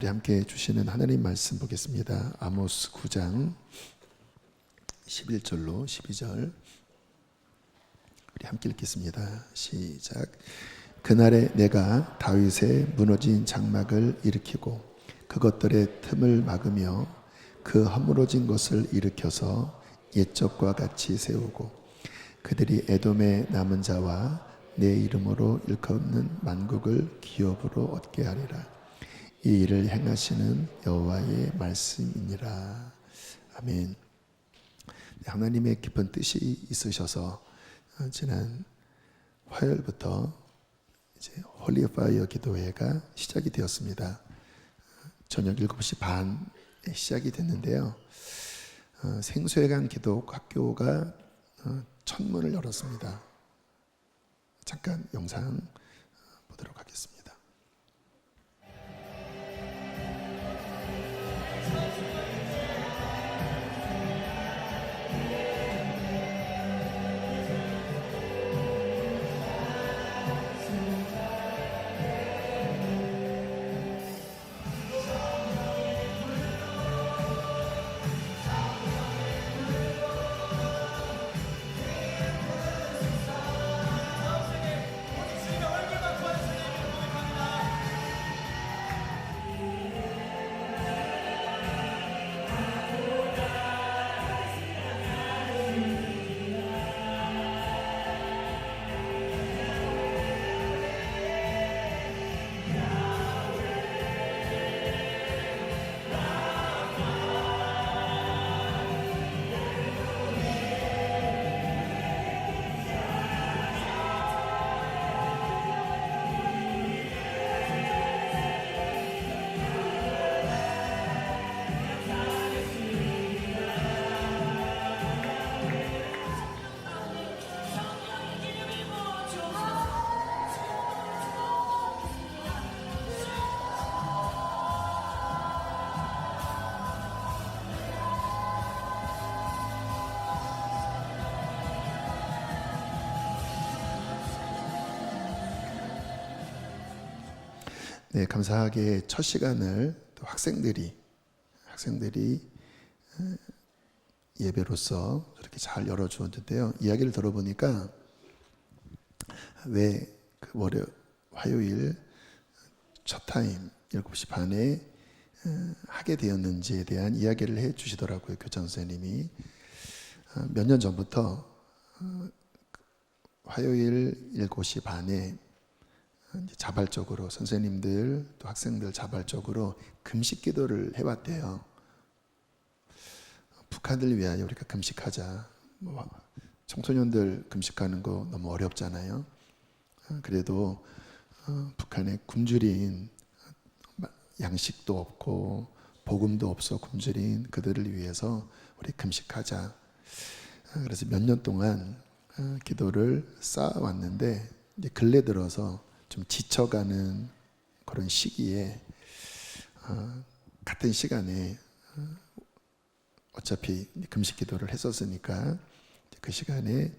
우리 함께 주시는 하나님 말씀 보겠습니다. 아모스 9장 11절로 12절 우리 함께 읽겠습니다. 시작. 그날에 내가 다윗의 무너진 장막을 일으키고 그것들의 틈을 막으며 그 허물어진 것을 일으켜서 옛적과 같이 세우고 그들이 에돔의 남은 자와 내 이름으로 일컫는 만국을 기업으로 얻게 하리라. 이 일을 행하시는 여호와의 말씀이니라. 아멘. 하나님의 깊은 뜻이 있으셔서 지난 화요일부터 이제 홀리 파이어 기도회가 시작이 되었습니다. 저녁 7시 반에 시작이 됐는데요. 생수회관 기도 학교가 첫 문을 열었습니다. 잠깐 영상 보도록 하겠습니다. 네, 감사하게 첫 시간을 또 학생들이 예배로서 이렇게 잘 열어주었는데요. 이야기를 들어보니까 왜 그 화요일 첫 타임 7시 반에 하게 되었는지에 대한 이야기를 해 주시더라고요. 교장 선생님이 몇 년 전부터 화요일 7시 반에 자발적으로 선생님들 또 학생들 자발적으로 금식 기도를 해왔대요. 북한을 위하여 우리가 금식하자. 청소년들 금식하는 거 너무 어렵잖아요. 그래도 북한에 굶주린 양식도 없고 복음도 없어 굶주린 그들을 위해서 우리 금식하자. 그래서 몇 년 동안 기도를 쌓아왔는데 이제 근래 들어서 좀 지쳐가는 그런 시기에 같은 시간에 어차피 금식 기도를 했었으니까 그 시간에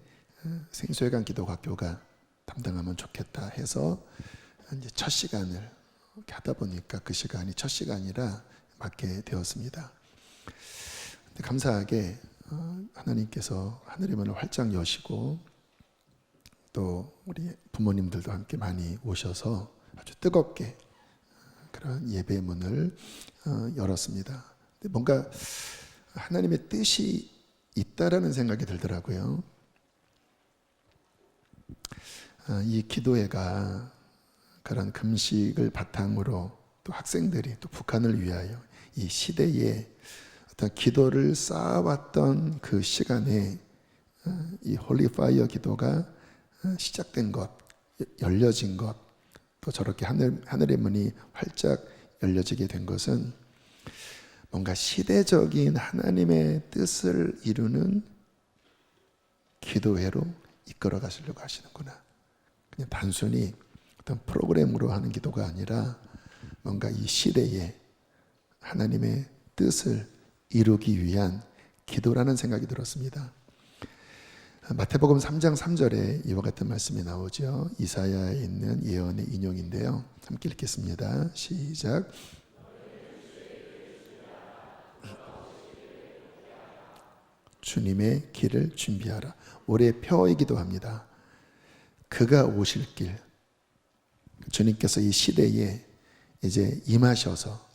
생수회관 기도학교가 담당하면 좋겠다 해서 이제 첫 시간을 이렇게 하다 보니까 그 시간이 첫 시간이라 맡게 되었습니다. 근데 감사하게 하나님께서 하늘의 문을 활짝 여시고 또 우리 부모님들도 함께 많이 오셔서 아주 뜨겁게 그런 예배의 문을 열었습니다. 근데 뭔가 하나님의 뜻이 있다라는 생각이 들더라고요. 이 기도회가 그런 금식을 바탕으로 또 학생들이 또 북한을 위하여 이 시대에 어떤 기도를 쌓아왔던 그 시간에 이 홀리 파이어 기도가 시작된 것, 열려진 것, 또 저렇게 하늘의 문이 활짝 열려지게 된 것은 뭔가 시대적인 하나님의 뜻을 이루는 기도회로 이끌어 가시려고 하시는구나. 그냥 단순히 어떤 프로그램으로 하는 기도가 아니라 뭔가 이 시대에 하나님의 뜻을 이루기 위한 기도라는 생각이 들었습니다. 마태복음 3장 3절에 이와 같은 말씀이 나오죠. 이사야에 있는 예언의 인용인데요. 함께 읽겠습니다. 시작. 주님의 길을 준비하라. 올해 표이기도 합니다. 그가 오실 길, 주님께서 이 시대에 이제 임하셔서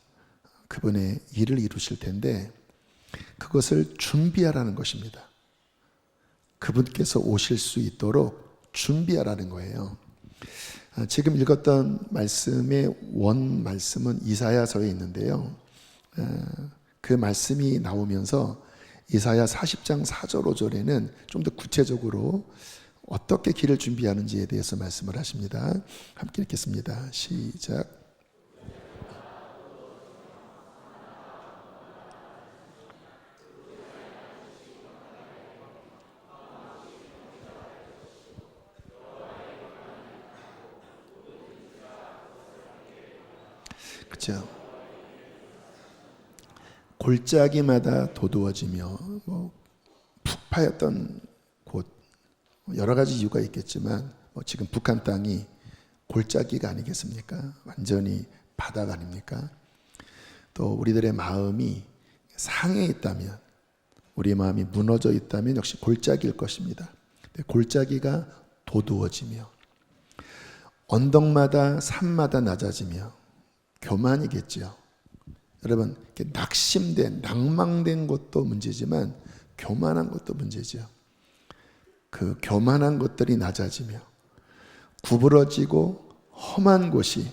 그분의 일을 이루실 텐데 그것을 준비하라는 것입니다. 그분께서 오실 수 있도록 준비하라는 거예요. 지금 읽었던 말씀의 원 말씀은 이사야서에 있는데요. 그 말씀이 나오면서 이사야 40장 4절 5절에는 좀 더 구체적으로 어떻게 길을 준비하는지에 대해서 말씀을 하십니다. 함께 읽겠습니다. 시작. 그렇죠. 골짜기마다 도두어지며 푹 파였던 곳, 여러 가지 이유가 있겠지만 지금 북한 땅이 골짜기가 아니겠습니까? 완전히 바다가 아닙니까? 또 우리들의 마음이 상해 있다면, 우리 마음이 무너져 있다면 역시 골짜기일 것입니다. 골짜기가 도두어지며 언덕마다 산마다 낮아지며 교만이겠죠. 여러분, 낙심된, 낭망된 것도 문제지만 교만한 것도 문제죠. 그 교만한 것들이 낮아지며 구부러지고 험한 곳이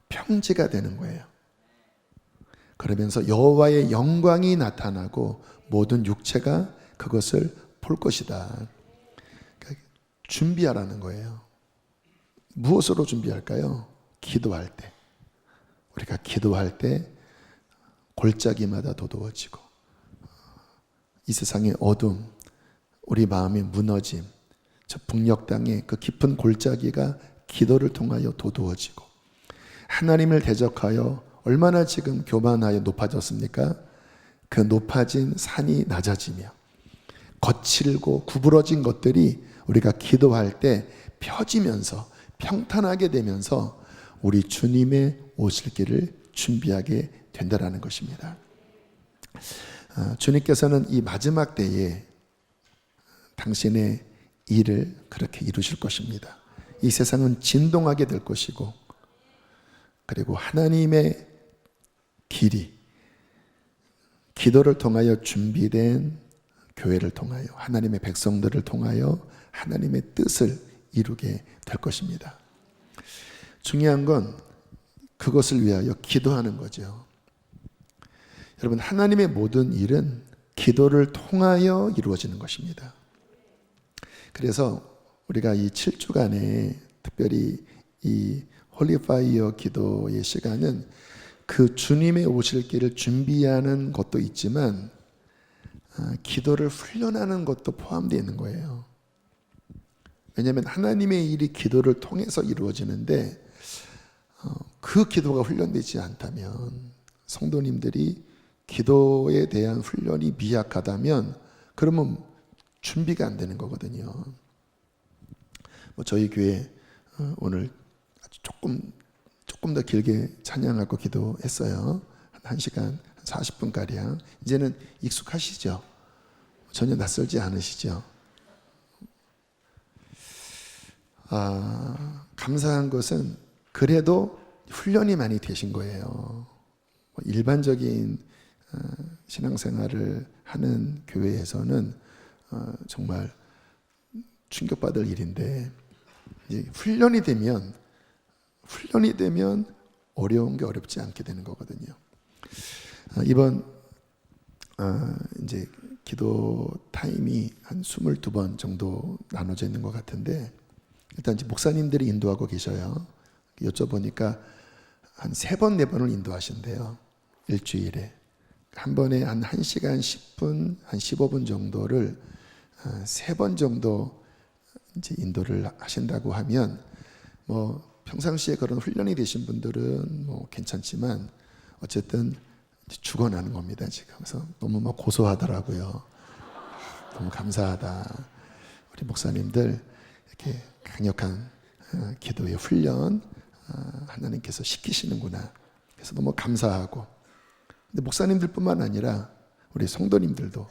평지가 되는 거예요. 그러면서 여호와의 영광이 나타나고 모든 육체가 그것을 볼 것이다. 그러니까 준비하라는 거예요. 무엇으로 준비할까요? 기도할 때. 우리가 기도할 때 골짜기마다 도두어지고 이 세상의 어둠, 우리 마음의 무너짐, 저 북녘 땅의 그 깊은 골짜기가 기도를 통하여 도두어지고 하나님을 대적하여 얼마나 지금 교만하여 높아졌습니까? 그 높아진 산이 낮아지며 거칠고 구부러진 것들이 우리가 기도할 때 펴지면서 평탄하게 되면서 우리 주님의 오실 길을 준비하게 된다라는 것입니다. 주님께서는 이 마지막 때에 당신의 일을 그렇게 이루실 것입니다. 이 세상은 진동하게 될 것이고, 그리고 하나님의 길이 기도를 통하여 준비된 교회를 통하여 하나님의 백성들을 통하여 하나님의 뜻을 이루게 될 것입니다. 중요한 건 그것을 위하여 기도하는 거죠. 여러분, 하나님의 모든 일은 기도를 통하여 이루어지는 것입니다. 그래서 우리가 이 7주간에 특별히 이 홀리파이어 기도의 시간은 그 주님의 오실 길을 준비하는 것도 있지만 기도를 훈련하는 것도 포함되어 있는 거예요. 왜냐하면 하나님의 일이 기도를 통해서 이루어지는데 그 기도가 훈련되지 않다면, 성도님들이 기도에 대한 훈련이 미약하다면 그러면 준비가 안 되는 거거든요. 저희 교회 오늘 조금 더 길게 찬양하고 기도했어요. 1시간 40분가량. 이제는 익숙하시죠? 전혀 낯설지 않으시죠? 감사한 것은 그래도 훈련이 많이 되신 거예요. 일반적인 신앙생활을 하는 교회에서는 정말 충격받을 일인데, 이제 훈련이 되면 어려운 게 어렵지 않게 되는 거거든요. 이번 이제 기도 타임이 한 22번 정도 나눠져 있는 것 같은데, 일단 이제 목사님들이 인도하고 계셔요. 여쭤보니까 한 3번, 4번을 인도하신대요. 일주일에. 한 번에 한 1시간 10분, 한 15분 정도를 3번 정도 이제 인도를 하신다고 하면, 평상시에 그런 훈련이 되신 분들은 괜찮지만 어쨌든 죽어나는 겁니다, 지금. 그래서 너무 고소하더라고요. 너무 감사하다. 우리 목사님들 이렇게 강력한 기도의 훈련 하나님께서 시키시는구나. 그래서 너무 감사하고, 근데 목사님들뿐만 아니라 우리 성도님들도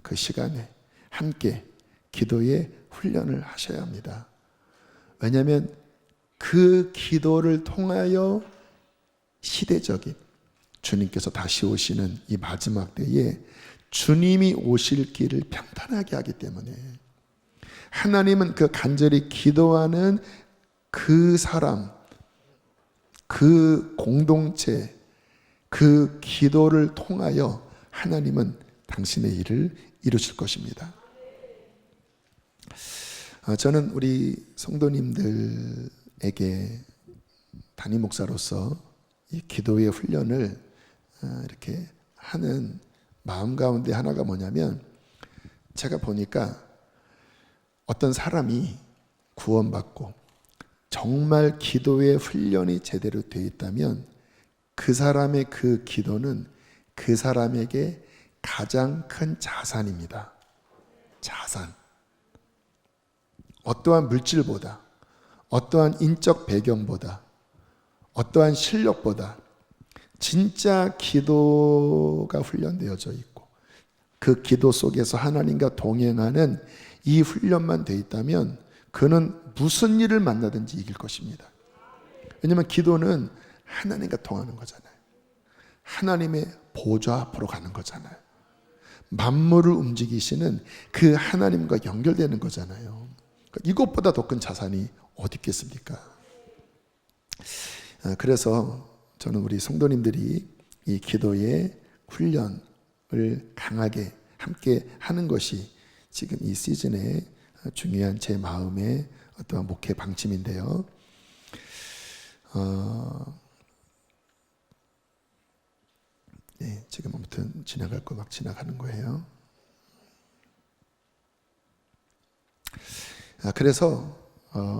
그 시간에 함께 기도의 훈련을 하셔야 합니다. 왜냐하면 그 기도를 통하여 시대적인 주님께서 다시 오시는 이 마지막 때에 주님이 오실 길을 평탄하게 하기 때문에, 하나님은 그 간절히 기도하는 그 사람, 그 공동체, 그 기도를 통하여 하나님은 당신의 일을 이루실 것입니다. 저는 우리 성도님들에게 담임 목사로서 이 기도의 훈련을 이렇게 하는 마음 가운데 하나가 뭐냐면, 제가 보니까 어떤 사람이 구원받고 정말 기도의 훈련이 제대로 되어 있다면 그 사람의 그 기도는 그 사람에게 가장 큰 자산입니다. 자산. 어떠한 물질보다, 어떠한 인적 배경보다, 어떠한 실력보다 진짜 기도가 훈련되어져 있고 그 기도 속에서 하나님과 동행하는 이 훈련만 돼 있다면 그는 무슨 일을 만나든지 이길 것입니다. 왜냐하면 기도는 하나님과 통하는 거잖아요. 하나님의 보좌 앞으로 가는 거잖아요. 만물을 움직이시는 그 하나님과 연결되는 거잖아요. 이것보다 더 큰 자산이 어디 있겠습니까? 그래서 저는 우리 성도님들이 이 기도의 훈련을 강하게 함께 하는 것이 지금 이 시즌에 중요한 제 마음의 어떤 목회 방침인데요. 네, 지금 아무튼 지나갈 거 막 지나가는 거예요. 그래서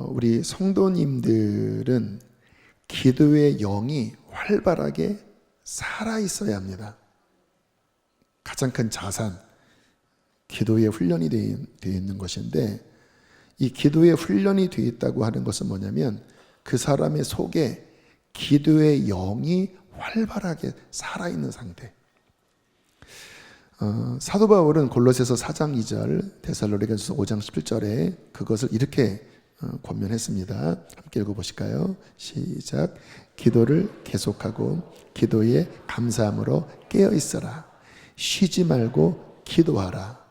우리 성도님들은 기도의 영이 활발하게 살아 있어야 합니다. 가장 큰 자산, 기도의 훈련이 되어 있는 것인데, 이 기도의 훈련이 되어 있다고 하는 것은 뭐냐면 그 사람의 속에 기도의 영이 활발하게 살아있는 상태. 사도 바울은 골로새서 4장 2절, 데살로니가전서 5장 17절에 그것을 이렇게 권면했습니다. 함께 읽어보실까요? 시작. 기도를 계속하고 기도에 감사함으로 깨어있어라. 쉬지 말고 기도하라.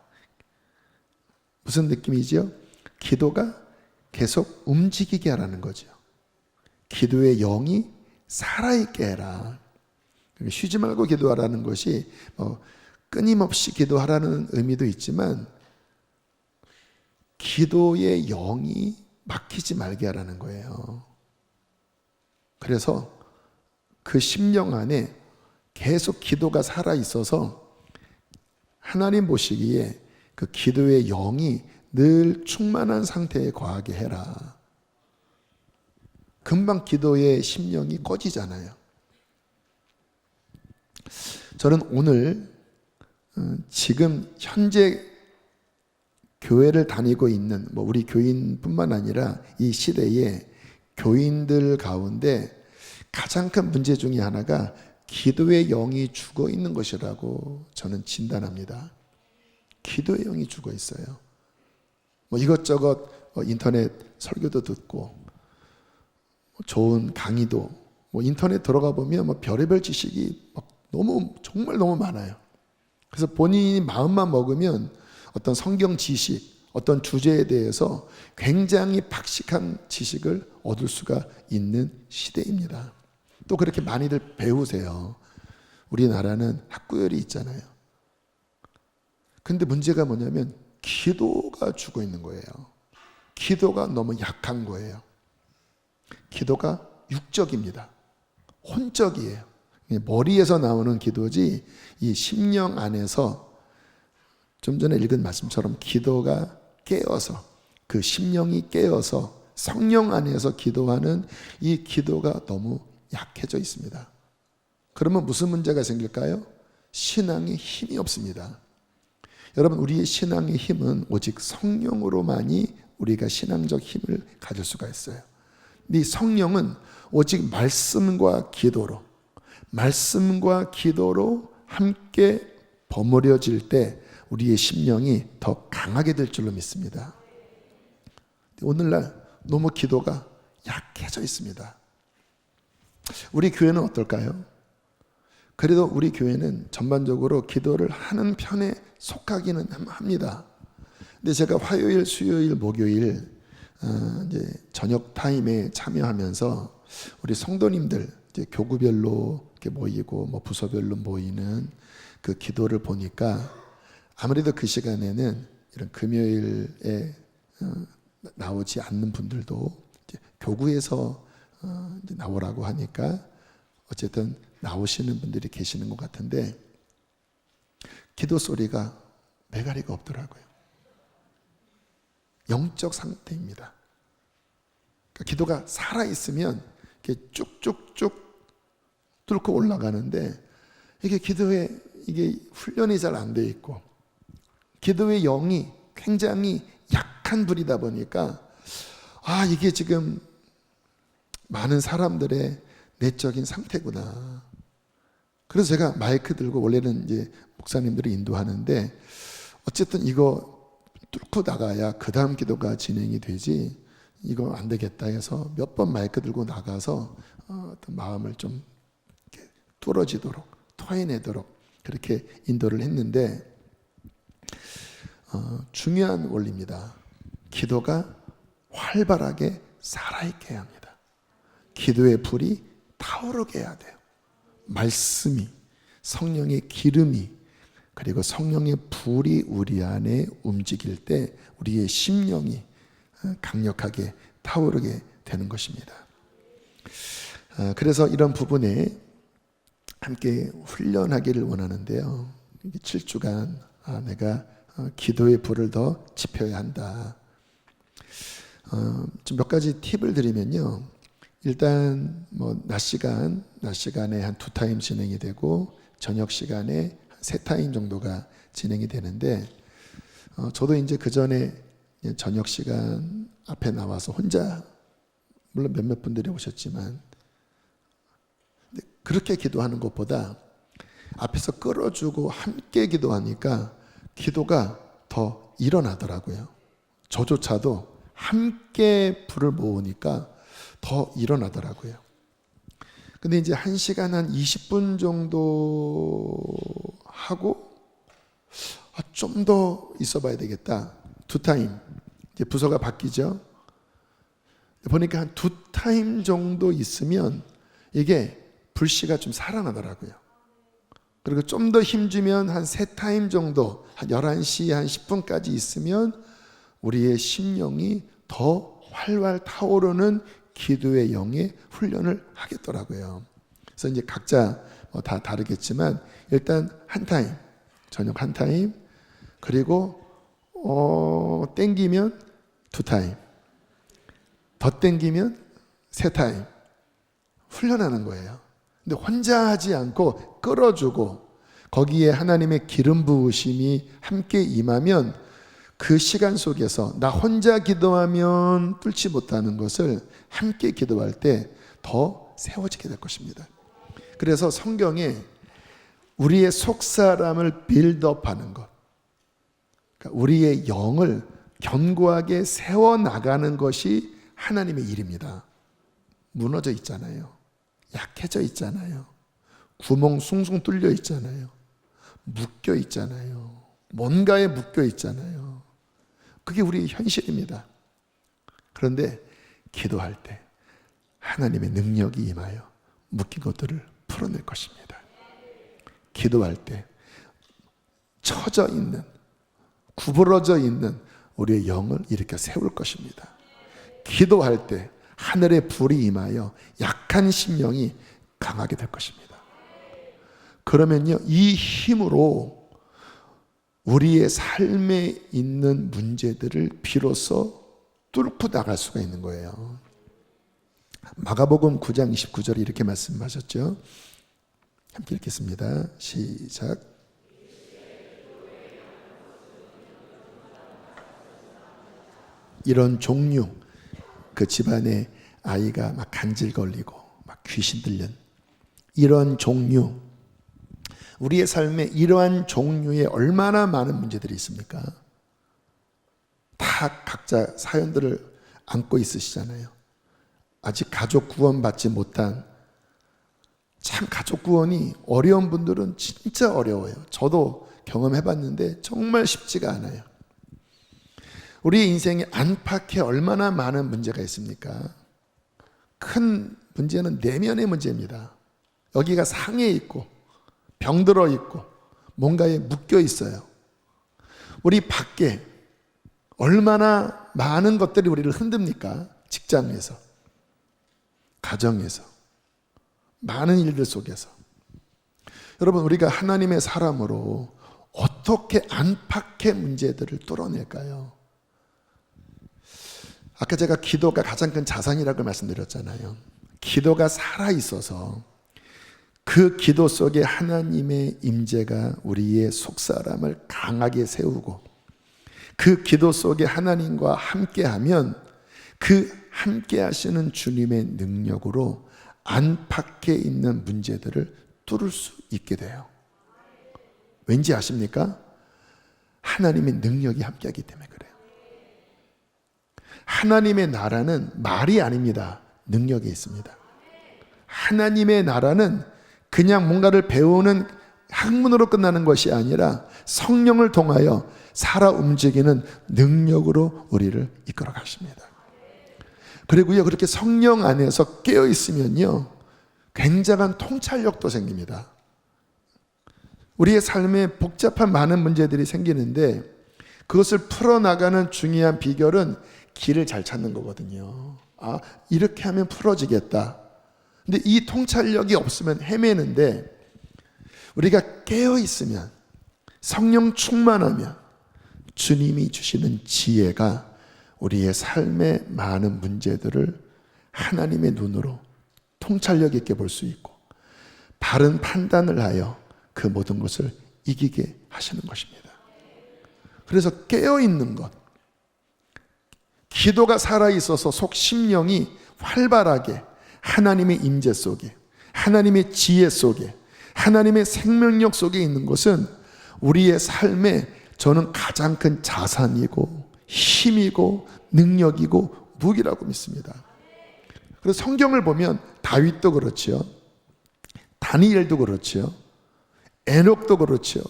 무슨 느낌이죠? 기도가 계속 움직이게 하라는 거죠. 기도의 영이 살아있게 해라. 쉬지 말고 기도하라는 것이 끊임없이 기도하라는 의미도 있지만 기도의 영이 막히지 말게 하라는 거예요. 그래서 그 심령 안에 계속 기도가 살아있어서 하나님 보시기에 그 기도의 영이 늘 충만한 상태에 거하게 해라. 금방 기도의 심령이 꺼지잖아요. 저는 오늘 지금 현재 교회를 다니고 있는 우리 교인뿐만 아니라 이 시대에 교인들 가운데 가장 큰 문제 중에 하나가 기도의 영이 죽어 있는 것이라고 저는 진단합니다. 기도의 영이 죽어 있어요. 이것저것 인터넷 설교도 듣고 좋은 강의도 인터넷 들어가 보면 별의별 지식이 정말 너무 많아요. 그래서 본인이 마음만 먹으면 어떤 성경 지식, 어떤 주제에 대해서 굉장히 박식한 지식을 얻을 수가 있는 시대입니다. 또 그렇게 많이들 배우세요. 우리나라는 학구열이 있잖아요. 근데 문제가 뭐냐면 기도가 죽어 있는 거예요. 기도가 너무 약한 거예요. 기도가 육적입니다. 혼적이에요. 머리에서 나오는 기도지 이 심령 안에서 좀 전에 읽은 말씀처럼 기도가 깨어서 그 심령이 깨어서 성령 안에서 기도하는 이 기도가 너무 약해져 있습니다. 그러면 무슨 문제가 생길까요? 신앙에 힘이 없습니다. 여러분, 우리의 신앙의 힘은 오직 성령으로만이 우리가 신앙적 힘을 가질 수가 있어요. 이 성령은 오직 말씀과 기도로 함께 버무려질 때 우리의 심령이 더 강하게 될 줄로 믿습니다. 오늘날 너무 기도가 약해져 있습니다. 우리 교회는 어떨까요? 그래도 우리 교회는 전반적으로 기도를 하는 편에 속하기는 합니다. 근데 제가 화요일, 수요일, 목요일 이제 저녁 타임에 참여하면서 우리 성도님들 이제 교구별로 이렇게 모이고 뭐 부서별로 모이는 그 기도를 보니까 아무래도 그 시간에는 이런 금요일에 나오지 않는 분들도 이제 교구에서 이제 나오라고 하니까 어쨌든 나오시는 분들이 계시는 것 같은데 기도 소리가 매가리가 없더라고요. 영적 상태입니다. 그러니까 기도가 살아있으면 이렇게 쭉쭉쭉 뚫고 올라가는데 이게 기도에 이게 훈련이 잘 안 돼 있고 기도의 영이 굉장히 약한 불이다 보니까 이게 지금 많은 사람들의 내적인 상태구나. 그래서 제가 마이크 들고 원래는 이제 목사님들이 인도하는데 어쨌든 이거 뚫고 나가야 그 다음 기도가 진행이 되지 이거 안 되겠다 해서 몇 번 마이크 들고 나가서 어떤 마음을 좀 이렇게 뚫어지도록 토해내도록 그렇게 인도를 했는데 중요한 원리입니다. 기도가 활발하게 살아있게 해야 합니다. 기도의 불이 타오르게 해야 돼요. 말씀이 성령의 기름이 그리고 성령의 불이 우리 안에 움직일 때 우리의 심령이 강력하게 타오르게 되는 것입니다. 그래서 이런 부분에 함께 훈련하기를 원하는데요. 7주간 내가 기도의 불을 더 지펴야 한다. 좀 몇 가지 팁을 드리면요. 일단 뭐 낮 시간에 한 2타임 진행이 되고 저녁 시간에 한 3타임 정도가 진행이 되는데 저도 이제 그 전에 저녁 시간 앞에 나와서 혼자 물론 몇몇 분들이 오셨지만 그렇게 기도하는 것보다 앞에서 끌어주고 함께 기도하니까 기도가 더 일어나더라고요. 저조차도 함께 불을 모으니까 더 일어나더라고요. 근데 이제 1시간 한 20분 정도 하고 좀 더 있어 봐야 되겠다. 2타임. 이제 부서가 바뀌죠. 보니까 한 2타임 정도 있으면 이게 불씨가 좀 살아나더라고요. 그리고 좀 더 힘주면 한 3타임 정도, 한 11시 한 10분까지 있으면 우리의 심령이 더 활활 타오르는 기도의 영의 훈련을 하겠더라고요. 그래서 이제 각자 다 다르겠지만 일단 한 타임, 저녁 한 타임, 그리고 땡기면 2타임, 더 땡기면 3타임 훈련하는 거예요. 근데 혼자 하지 않고 끌어주고 거기에 하나님의 기름 부으심이 함께 임하면 그 시간 속에서 나 혼자 기도하면 뚫지 못하는 것을 함께 기도할 때 더 세워지게 될 것입니다. 그래서 성경에 우리의 속사람을 빌드업하는 것, 그러니까 우리의 영을 견고하게 세워나가는 것이 하나님의 일입니다. 무너져 있잖아요. 약해져 있잖아요. 구멍 숭숭 뚫려 있잖아요. 묶여 있잖아요. 뭔가에 묶여 있잖아요. 그게 우리의 현실입니다. 그런데 기도할 때 하나님의 능력이 임하여 묶인 것들을 풀어낼 것입니다. 기도할 때 처져 있는, 구부러져 있는 우리의 영을 일으켜 세울 것입니다. 기도할 때 하늘의 불이 임하여 약한 심령이 강하게 될 것입니다. 그러면요, 이 힘으로 우리의 삶에 있는 문제들을 비로소 뚫고 나갈 수가 있는 거예요. 마가복음 9장 29절에 이렇게 말씀하셨죠. 함께 읽겠습니다. 시작. 이런 종류, 그 집안에 아이가 막 간질 걸리고 막 귀신 들린 이런 종류, 우리의 삶에 이러한 종류의 얼마나 많은 문제들이 있습니까? 다 각자 사연들을 안고 있으시잖아요. 아직 가족 구원받지 못한, 참 가족 구원이 어려운 분들은 진짜 어려워요. 저도 경험해봤는데 정말 쉽지가 않아요. 우리 인생에 안팎에 얼마나 많은 문제가 있습니까? 큰 문제는 내면의 문제입니다. 여기가 상해 있고 병들어 있고 뭔가에 묶여 있어요. 우리 밖에 얼마나 많은 것들이 우리를 흔듭니까? 직장에서, 가정에서, 많은 일들 속에서. 여러분, 우리가 하나님의 사람으로 어떻게 안팎의 문제들을 뚫어낼까요? 아까 제가 기도가 가장 큰 자산이라고 말씀드렸잖아요. 기도가 살아있어서 그 기도 속에 하나님의 임재가 우리의 속사람을 강하게 세우고, 그 기도 속에 하나님과 함께하면 그 함께 하시는 주님의 능력으로 안팎에 있는 문제들을 뚫을 수 있게 돼요. 왠지 아십니까? 하나님의 능력이 함께하기 때문에 그래요. 하나님의 나라는 말이 아닙니다. 능력이 있습니다. 하나님의 나라는 그냥 뭔가를 배우는 학문으로 끝나는 것이 아니라 성령을 통하여 살아 움직이는 능력으로 우리를 이끌어 가십니다. 그리고요, 그렇게 성령 안에서 깨어 있으면요, 굉장한 통찰력도 생깁니다. 우리의 삶에 복잡한 많은 문제들이 생기는데 그것을 풀어나가는 중요한 비결은 길을 잘 찾는 거거든요. 아, 이렇게 하면 풀어지겠다. 근데 이 통찰력이 없으면 헤매는데, 우리가 깨어 있으면, 성령 충만하면 주님이 주시는 지혜가 우리의 삶의 많은 문제들을 하나님의 눈으로 통찰력 있게 볼 수 있고 바른 판단을 하여 그 모든 것을 이기게 하시는 것입니다. 그래서 깨어있는 것, 기도가 살아있어서 속 심령이 활발하게 하나님의 임재 속에, 하나님의 지혜 속에, 하나님의 생명력 속에 있는 것은 우리의 삶에 저는 가장 큰 자산이고 힘이고 능력이고 무기라고 믿습니다. 그래서 성경을 보면 다윗도 그렇지요, 다니엘도 그렇지요, 에녹도 그렇지요.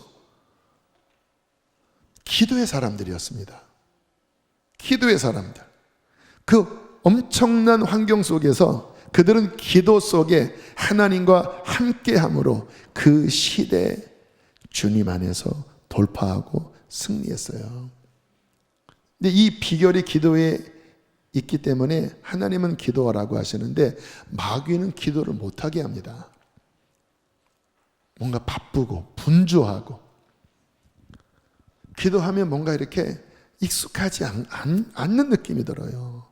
기도의 사람들이었습니다. 기도의 사람들. 그 엄청난 환경 속에서 그들은 기도 속에 하나님과 함께함으로 그 시대에 주님 안에서 돌파하고 승리했어요. 근데 이 비결이 기도에 있기 때문에 하나님은 기도하라고 하시는데 마귀는 기도를 못하게 합니다. 뭔가 바쁘고 분주하고, 기도하면 뭔가 이렇게 익숙하지 않는 느낌이 들어요.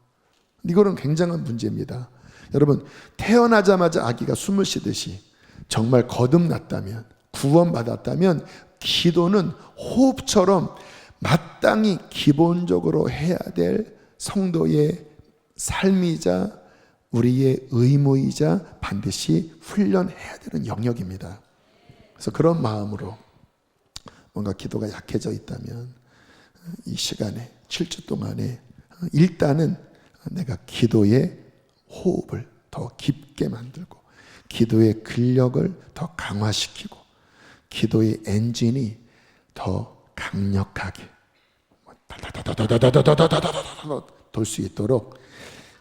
이거는 굉장한 문제입니다. 여러분, 태어나자마자 아기가 숨을 쉬듯이 정말 거듭났다면, 구원받았다면 기도는 호흡처럼 마땅히 기본적으로 해야 될 성도의 삶이자 우리의 의무이자 반드시 훈련해야 되는 영역입니다. 그래서 그런 마음으로 뭔가 기도가 약해져 있다면 이 시간에 7주 동안에 일단은 내가 기도의 호흡을 더 깊게 만들고 기도의 근력을 더 강화시키고 기도의 엔진이 더 강력하게 돌 수 있도록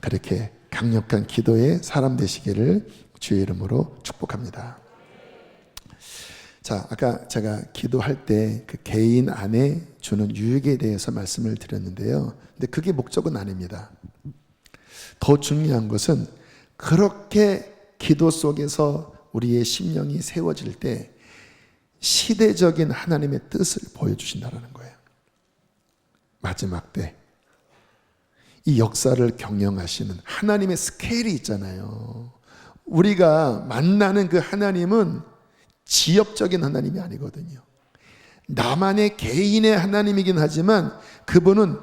그렇게 강력한 기도의 사람 되시기를 주의 이름으로 축복합니다. 자, 아까 제가 기도할 때 그 개인 안에 주는 유익에 대해서 말씀을 드렸는데요. 근데 그게 목적은 아닙니다. 더 중요한 것은 그렇게 기도 속에서 우리의 심령이 세워질 때 시대적인 하나님의 뜻을 보여주신다는 거예요. 마지막 때 이 역사를 경영하시는 하나님의 스케일이 있잖아요. 우리가 만나는 그 하나님은 지역적인 하나님이 아니거든요. 나만의 개인의 하나님이긴 하지만 그분은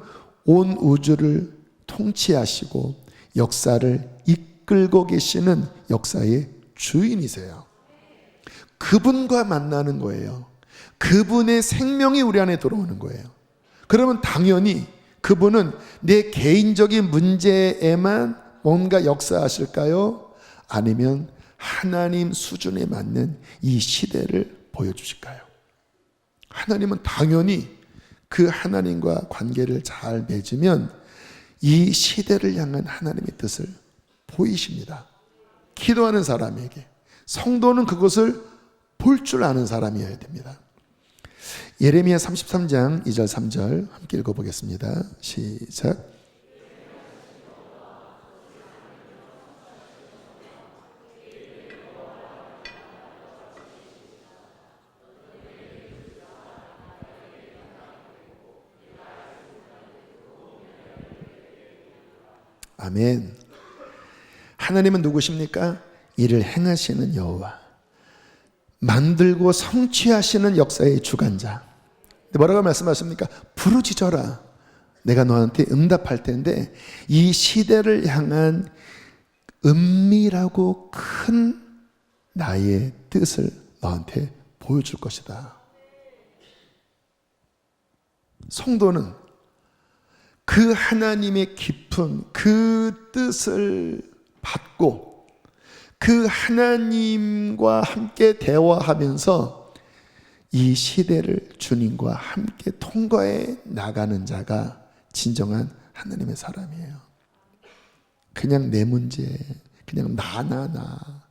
온 우주를 통치하시고 역사를 이끌고 계시는 역사의 주인이세요. 그분과 만나는 거예요. 그분의 생명이 우리 안에 들어오는 거예요. 그러면 당연히 그분은 내 개인적인 문제에만 뭔가 역사하실까요? 아니면 하나님 수준에 맞는 이 시대를 보여주실까요? 하나님은 당연히 그 하나님과 관계를 잘 맺으면 이 시대를 향한 하나님의 뜻을 보이십니다. 기도하는 사람에게. 성도는 그것을 볼 줄 아는 사람이어야 됩니다. 예레미야 33장 2절 3절 함께 읽어보겠습니다. 시작. 아멘. 하나님은 누구십니까? 이를 행하시는 여호와, 만들고 성취하시는 역사의 주관자. 뭐라고 말씀하십니까? 부르짖어라, 내가 너한테 응답할 텐데 이 시대를 향한 은밀하고 큰 나의 뜻을 너한테 보여줄 것이다. 성도는 그 하나님의 깊은 그 뜻을 받고 그 하나님과 함께 대화하면서 이 시대를 주님과 함께 통과해 나가는 자가 진정한 하나님의 사람이에요. 그냥 내 문제, 그냥 나.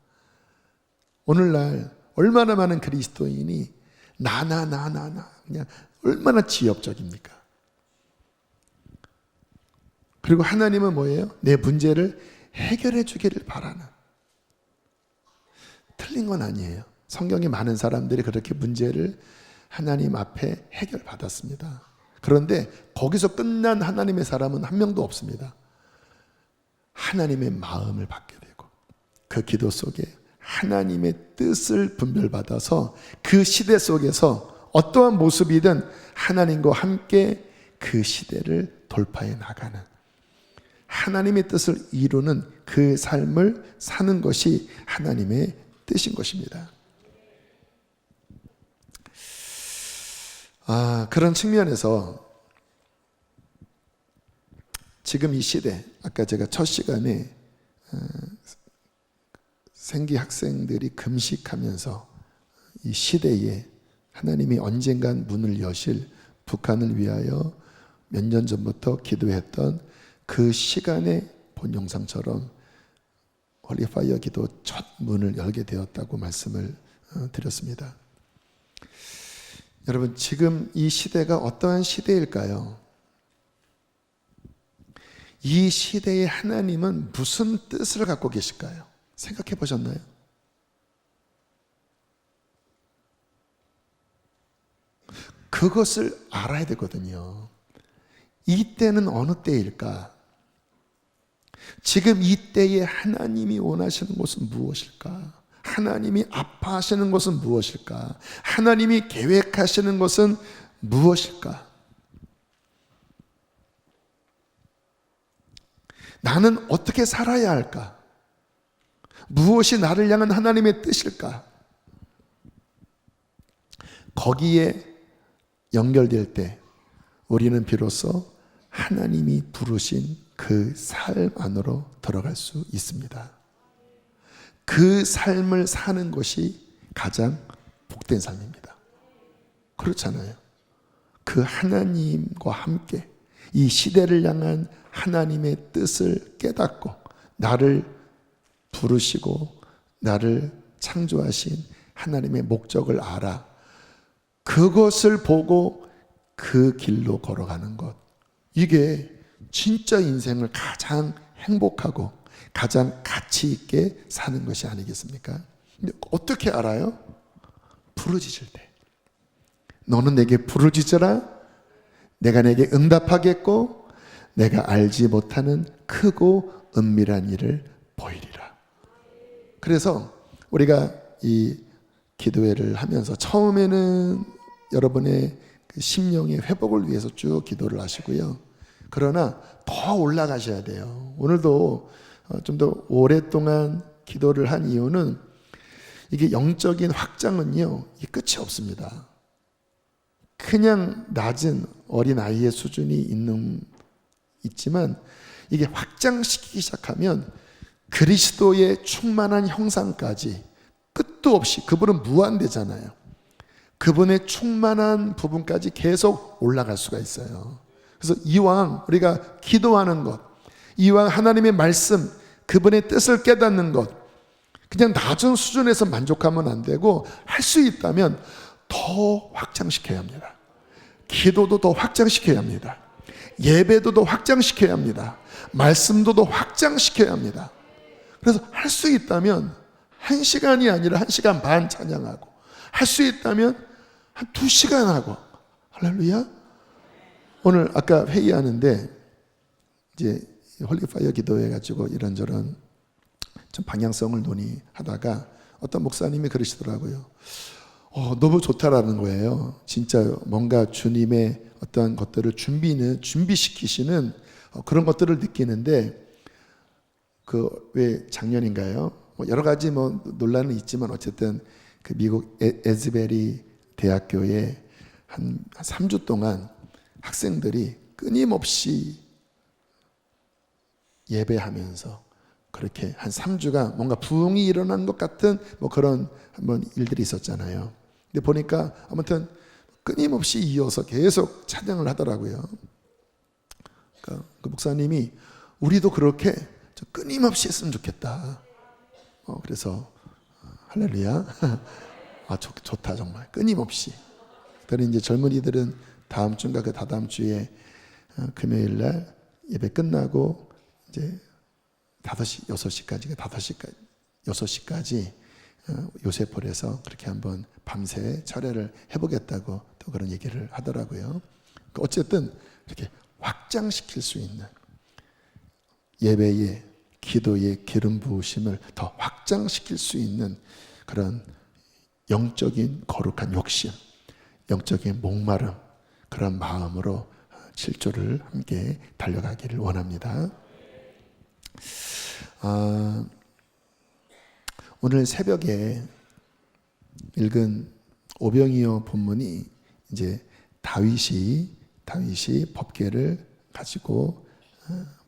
오늘날 얼마나 많은 그리스도인이 나 그냥 얼마나 지역적입니까? 그리고 하나님은 뭐예요? 내 문제를 해결해 주기를 바라는. 틀린 건 아니에요. 성경에 많은 사람들이 그렇게 문제를 하나님 앞에 해결받았습니다. 그런데 거기서 끝난 하나님의 사람은 한 명도 없습니다. 하나님의 마음을 받게 되고 그 기도 속에 하나님의 뜻을 분별받아서 그 시대 속에서 어떠한 모습이든 하나님과 함께 그 시대를 돌파해 나가는, 하나님의 뜻을 이루는 그 삶을 사는 것이 하나님의 뜻인 것입니다. 그런 측면에서 지금 이 시대, 아까 제가 첫 시간에 생기 학생들이 금식하면서 이 시대에 하나님이 언젠간 문을 여실 북한을 위하여 몇 년 전부터 기도했던 그 시간에 본 영상처럼 홀리파이어 기도 첫 문을 열게 되었다고 말씀을 드렸습니다. 여러분, 지금 이 시대가 어떠한 시대일까요? 이 시대의 하나님은 무슨 뜻을 갖고 계실까요? 생각해 보셨나요? 그것을 알아야 되거든요. 이 때는 어느 때일까? 지금 이 때에 하나님이 원하시는 것은 무엇일까? 하나님이 아파하시는 것은 무엇일까? 하나님이 계획하시는 것은 무엇일까? 나는 어떻게 살아야 할까? 무엇이 나를 향한 하나님의 뜻일까? 거기에 연결될 때 우리는 비로소 하나님이 부르신 그 삶 안으로 들어갈 수 있습니다. 그 삶을 사는 것이 가장 복된 삶입니다. 그렇잖아요. 그 하나님과 함께 이 시대를 향한 하나님의 뜻을 깨닫고 나를 부르시고 나를 창조하신 하나님의 목적을 알아 그것을 보고 그 길로 걸어가는 것, 이게 진짜 인생을 가장 행복하고 가장 가치 있게 사는 것이 아니겠습니까? 근데 어떻게 알아요? 부르짖을 때. 너는 내게 부르짖어라. 내가 내게 응답하겠고 내가 알지 못하는 크고 은밀한 일을 보이리라. 그래서 우리가 이 기도회를 하면서 처음에는 여러분의 그 심령의 회복을 위해서 쭉 기도를 하시고요. 그러나 더 올라가셔야 돼요. 오늘도 좀 더 오랫동안 기도를 한 이유는 이게 영적인 확장은요, 이 끝이 없습니다. 그냥 낮은 어린아이의 수준이 있지만 이게 확장시키기 시작하면 그리스도의 충만한 형상까지 끝도 없이, 그분은 무한대잖아요. 그분의 충만한 부분까지 계속 올라갈 수가 있어요. 그래서 이왕 우리가 기도하는 것, 이왕 하나님의 말씀, 그분의 뜻을 깨닫는 것, 그냥 낮은 수준에서 만족하면 안 되고 할 수 있다면 더 확장시켜야 합니다. 기도도 더 확장시켜야 합니다. 예배도 더 확장시켜야 합니다. 말씀도 더 확장시켜야 합니다. 그래서 할 수 있다면 1시간이 아니라 1시간 반 찬양하고, 할 수 있다면 한 2시간 하고. 할렐루야. 오늘 아까 회의하는데 이제 홀리파이어 기도해 가지고 이런저런 좀 방향성을 논의하다가 어떤 목사님이 그러시더라고요. 너무 좋다라는 거예요. 진짜 뭔가 주님의 어떤 것들을 준비시키시는 그런 것들을 느끼는데, 왜 작년인가요? 여러 가지 논란은 있지만 어쨌든 그 미국 에즈베리 대학교에 한 3주 동안 학생들이 끊임없이 예배하면서 그렇게 한 3주가 뭔가 부흥이 일어난 것 같은 그런 한번 일들이 있었잖아요. 근데 보니까 아무튼 끊임없이 이어서 계속 찬양을 하더라고요. 그러니까 그 목사님이 우리도 그렇게 끊임없이 했으면 좋겠다. 그래서 할렐루야. 좋다 정말. 끊임없이. 그런데 이제 젊은이들은 다음 주인가 그 다다음 주에 금요일 날 예배 끝나고 이제 5시, 6시까지, 6시까지 요셉홀에서 그렇게 한번 밤새 철회를 해보겠다고 또 그런 얘기를 하더라고요. 어쨌든 이렇게 확장시킬 수 있는 예배의, 기도의 기름 부으심을 더 확장시킬 수 있는 그런 영적인 거룩한 욕심, 영적인 목마름, 그런 마음으로 7조를 함께 달려가기를 원합니다. 오늘 새벽에 읽은 오병이어 본문이 이제 다윗이 법궤를 가지고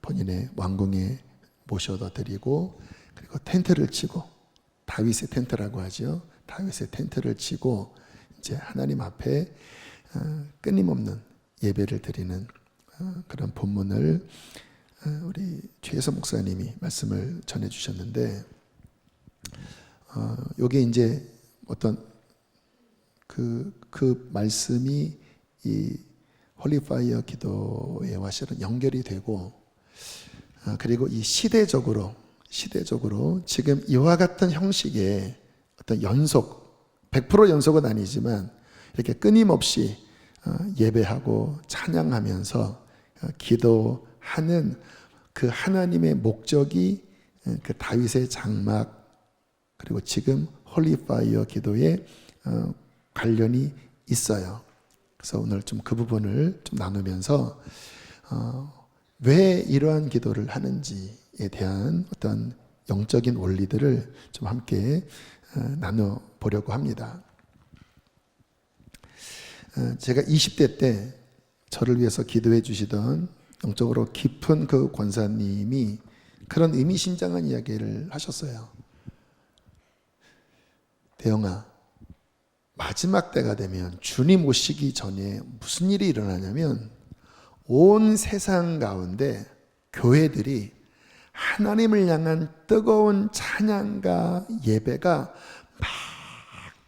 본인의 왕궁에 모셔다 드리고, 그리고 텐트를 치고, 다윗의 텐트라고 하죠. 다윗의 텐트를 치고 이제 하나님 앞에 끊임없는 예배를 드리는 그런 본문을 우리 최혜서 목사님이 말씀을 전해 주셨는데, 요게 이제 어떤 그 말씀이 이 홀리파이어 기도회와 실은 연결이 되고, 그리고 이 시대적으로 지금 이와 같은 형식의 어떤 연속, 100% 연속은 아니지만 이렇게 끊임없이 예배하고 찬양하면서 기도하는 그 하나님의 목적이 그 다윗의 장막, 그리고 지금 홀리파이어 기도에 관련이 있어요. 그래서 오늘 좀 그 부분을 좀 나누면서 왜 이러한 기도를 하는지에 대한 어떤 영적인 원리들을 좀 함께 나눠보려고 합니다. 제가 20대 때 저를 위해서 기도해 주시던 영적으로 깊은 그 권사님이 그런 의미심장한 이야기를 하셨어요. 대영아, 마지막 때가 되면 주님 오시기 전에 무슨 일이 일어나냐면 온 세상 가운데 교회들이 하나님을 향한 뜨거운 찬양과 예배가 막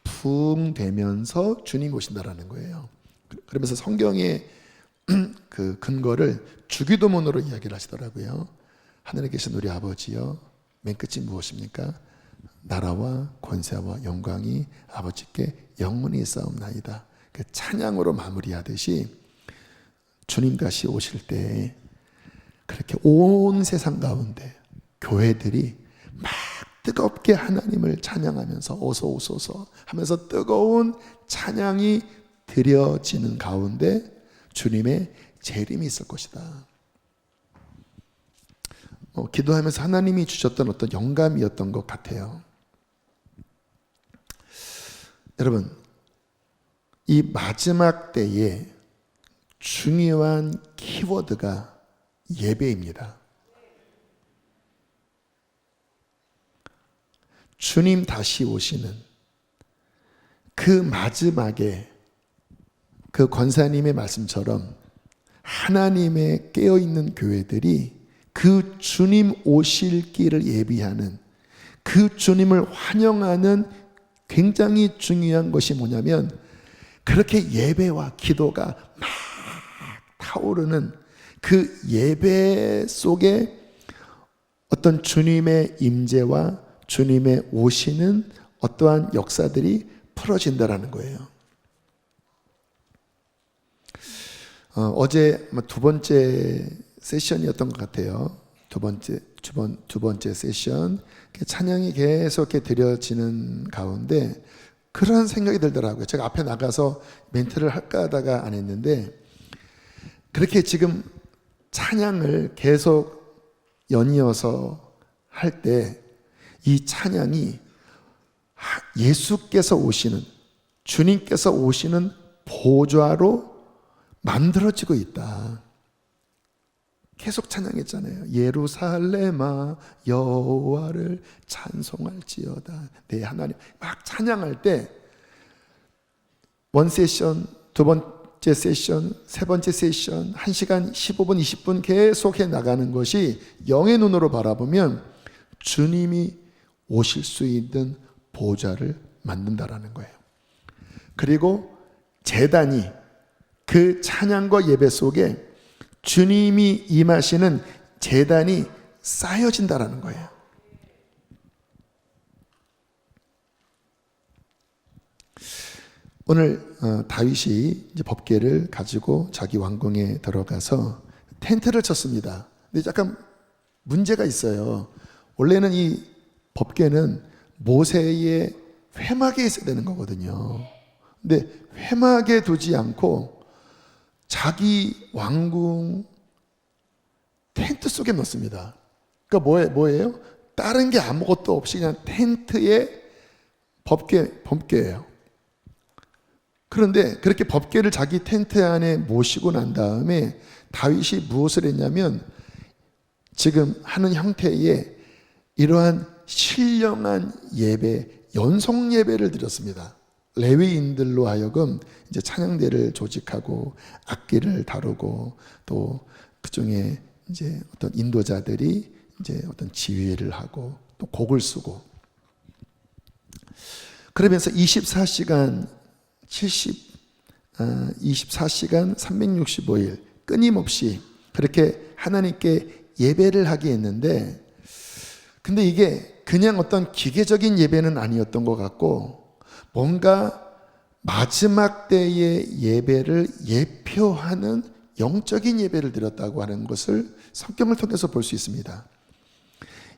부흥되면서 주님 오신다라는 거예요. 그러면서 성경의 그 근거를 주기도문으로 이야기를 하시더라고요. 하늘에 계신 우리 아버지여, 맨 끝이 무엇입니까? 나라와 권세와 영광이 아버지께 영원히 싸움나이다. 그 찬양으로 마무리하듯이 주님 다시 오실 때 그렇게 온 세상 가운데 교회들이 막 뜨겁게 하나님을 찬양하면서 어서 오소서 하면서 뜨거운 찬양이 드려지는 가운데 주님의 재림이 있을 것이다. 기도하면서 하나님이 주셨던 어떤 영감이었던 것 같아요. 여러분, 이 마지막 때에 중요한 키워드가 예배입니다. 주님 다시 오시는 그 마지막에 그 권사님의 말씀처럼 하나님의 깨어있는 교회들이 그 주님 오실 길을 예비하는, 그 주님을 환영하는 굉장히 중요한 것이 뭐냐면, 그렇게 예배와 기도가 막 타오르는 그 예배 속에 어떤 주님의 임재와 주님의 오시는 어떠한 역사들이 풀어진다라는 거예요. 어제 두 번째 세션이었던 것 같아요. 두 번째 세션, 찬양이 계속 이렇게 드려지는 가운데 그런 생각이 들더라고요. 제가 앞에 나가서 멘트를 할까 하다가 안 했는데, 그렇게 지금 찬양을 계속 연이어서 할 때 이 찬양이 예수께서 오시는, 주님께서 오시는 보좌로 만들어지고 있다. 계속 찬양했잖아요. 예루살렘아 여호와를 찬송할지어다. 내 하나님. 막 찬양할 때 원 세션, 두 번째 세션, 세 번째 세션, 1시간 15분, 20분 계속 해 나가는 것이 영의 눈으로 바라보면 주님이 오실 수 있는 보좌를 만든다라는 거예요. 그리고 제단이 그 찬양과 예배 속에 주님이 임하시는 제단이 쌓여진다라는 거예요. 오늘 다윗이 이제 법궤를 가지고 자기 왕궁에 들어가서 텐트를 쳤습니다. 근데 약간 문제가 있어요. 원래는 이 법궤는 모세의 회막에 있어야 되는 거거든요. 근데 회막에 두지 않고 자기 왕궁 텐트 속에 넣습니다. 그러니까 뭐예요? 다른 게 아무것도 없이 그냥 텐트에 법궤예요. 그런데 그렇게 법궤를 자기 텐트 안에 모시고 난 다음에 다윗이 무엇을 했냐면, 지금 하는 형태의 이러한 신령한 예배, 연속 예배를 드렸습니다. 레위인들로 하여금 이제 찬양대를 조직하고 악기를 다루고, 또 그중에 이제 어떤 인도자들이 이제 어떤 지휘를 하고 또 곡을 쓰고, 그러면서 24시간 365일 끊임없이 그렇게 하나님께 예배를 하게 했는데, 근데 이게 그냥 어떤 기계적인 예배는 아니었던 것 같고, 뭔가 마지막 때의 예배를 예표하는 영적인 예배를 드렸다고 하는 것을 성경을 통해서 볼 수 있습니다.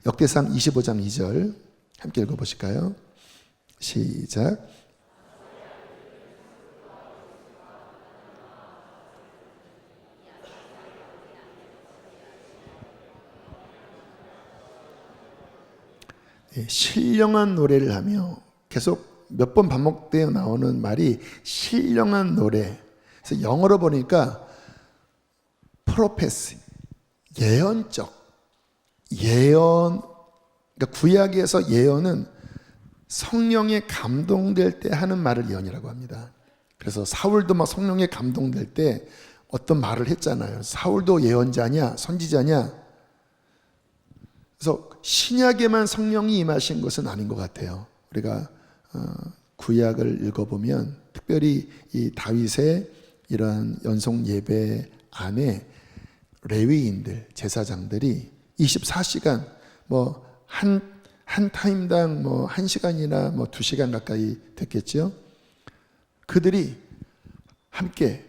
역대상 25장 2절 함께 읽어보실까요? 시작. 신령한 노래를 하며, 계속 몇 번 반복되어 나오는 말이 신령한 노래. 그래서 영어로 보니까 프로페시, 예언적, 예언. 그러니까 구약에서 예언은 성령에 감동될 때 하는 말을 예언이라고 합니다. 그래서 사울도 막 성령에 감동될 때 어떤 말을 했잖아요. 사울도 예언자냐 선지자냐. 그래서 신약에만 성령이 임하신 것은 아닌 것 같아요. 우리가 구약을 읽어보면 특별히 이 다윗의 이러한 연속 예배 안에 레위인들, 제사장들이 24시간 한 타임당 1시간이나 2시간 가까이 됐겠죠. 그들이 함께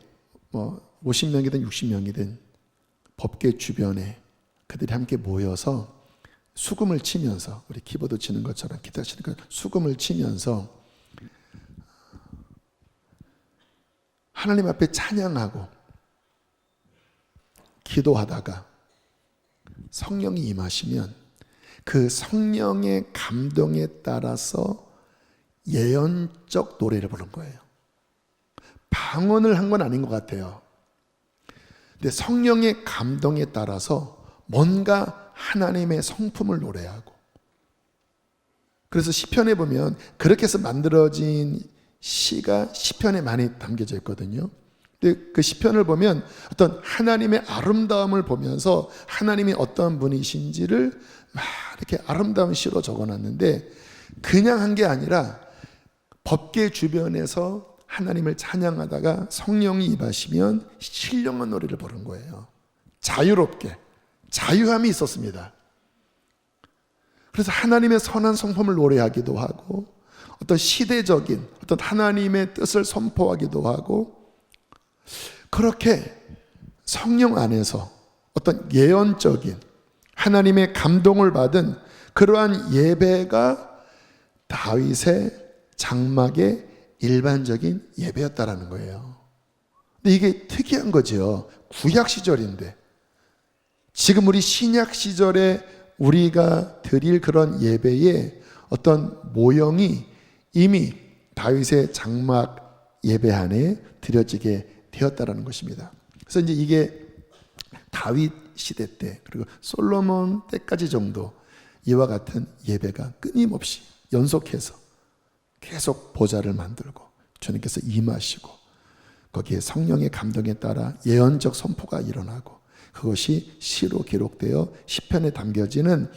50명이든 60명이든 법궤 주변에 그들이 함께 모여서 수금을 치면서, 우리 키보드 치는 것처럼 기타 치는 것 수금을 치면서 하나님 앞에 찬양하고 기도하다가 성령이 임하시면 그 성령의 감동에 따라서 예언적 노래를 부른 거예요. 방언을 한 건 아닌 것 같아요. 근데 성령의 감동에 따라서 뭔가 하나님의 성품을 노래하고, 그래서 시편에 보면 그렇게 해서 만들어진 시가 시편에 많이 담겨져 있거든요. 근데 그 시편을 보면 어떤 하나님의 아름다움을 보면서 하나님이 어떤 분이신지를 막 이렇게 아름다운 시로 적어놨는데, 그냥 한 게 아니라 법궤 주변에서 하나님을 찬양하다가 성령이 임하시면 신령한 노래를 부른 거예요. 자유롭게, 자유함이 있었습니다. 그래서 하나님의 선한 성품을 노래하기도 하고, 어떤 시대적인 어떤 하나님의 뜻을 선포하기도 하고, 그렇게 성령 안에서 어떤 예언적인 하나님의 감동을 받은 그러한 예배가 다윗의 장막의 일반적인 예배였다라는 거예요. 근데 이게 특이한 거죠. 구약 시절인데 지금 우리 신약 시절에 우리가 드릴 그런 예배의 어떤 모형이 이미 다윗의 장막 예배 안에 드려지게 되었다라는 것입니다. 그래서 이제 이게 다윗 시대 때 그리고 솔로몬 때까지 정도 이와 같은 예배가 끊임없이 연속해서 계속 보좌를 만들고 주님께서 임하시고 거기에 성령의 감동에 따라 예언적 선포가 일어나고, 그것이 시로 기록되어 시편에 담겨지는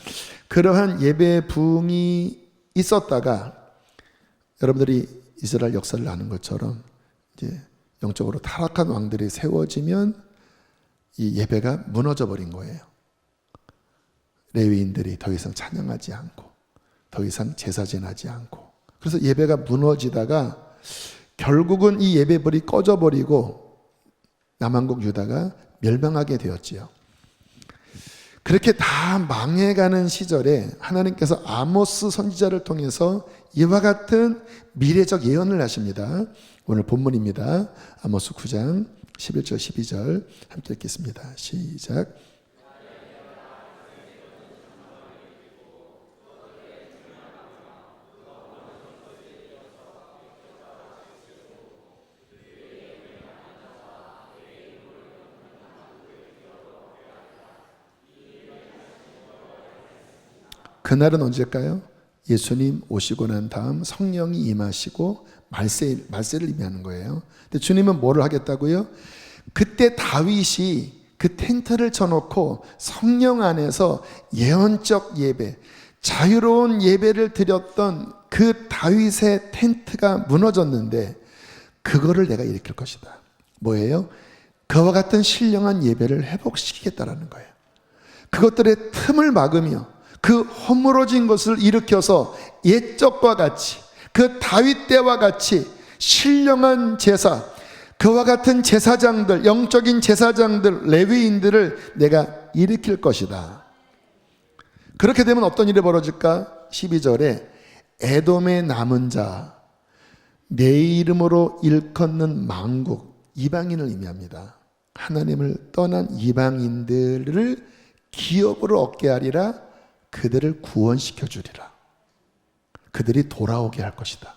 그러한 예배의 부흥이 있었다가, 여러분들이 이스라엘 역사를 아는 것처럼 이제 영적으로 타락한 왕들이 세워지면 이 예배가 무너져 버린 거예요. 레위인들이 더 이상 찬양하지 않고 더 이상 제사 지내지 않고, 그래서 예배가 무너지다가 결국은 이 예배불이 꺼져버리고 남한국 유다가 멸망하게 되었지요. 그렇게 다 망해가는 시절에 하나님께서 아모스 선지자를 통해서 이와 같은 미래적 예언을 하십니다. 오늘 본문입니다. 아모스 9장 11절 12절 함께 읽겠습니다. 시작. 그날은 언제일까요? 예수님 오시고 난 다음 성령이 임하시고 말세를 의미하는 거예요. 근데 주님은 뭐를 하겠다고요? 그때 다윗이 그 텐트를 쳐놓고 성령 안에서 예언적 예배, 자유로운 예배를 드렸던 그 다윗의 텐트가 무너졌는데 그거를 내가 일으킬 것이다. 뭐예요? 그와 같은 신령한 예배를 회복시키겠다라는 거예요. 그것들의 틈을 막으며 그 허물어진 것을 일으켜서 옛적과 같이, 그 다윗 때와 같이 신령한 제사, 그와 같은 제사장들, 영적인 제사장들, 레위인들을 내가 일으킬 것이다. 그렇게 되면 어떤 일이 벌어질까? 12절에 에돔의 남은 자, 내 이름으로 일컫는 만국, 이방인을 의미합니다. 하나님을 떠난 이방인들을 기업으로 얻게 하리라. 그들을 구원시켜 주리라. 그들이 돌아오게 할 것이다.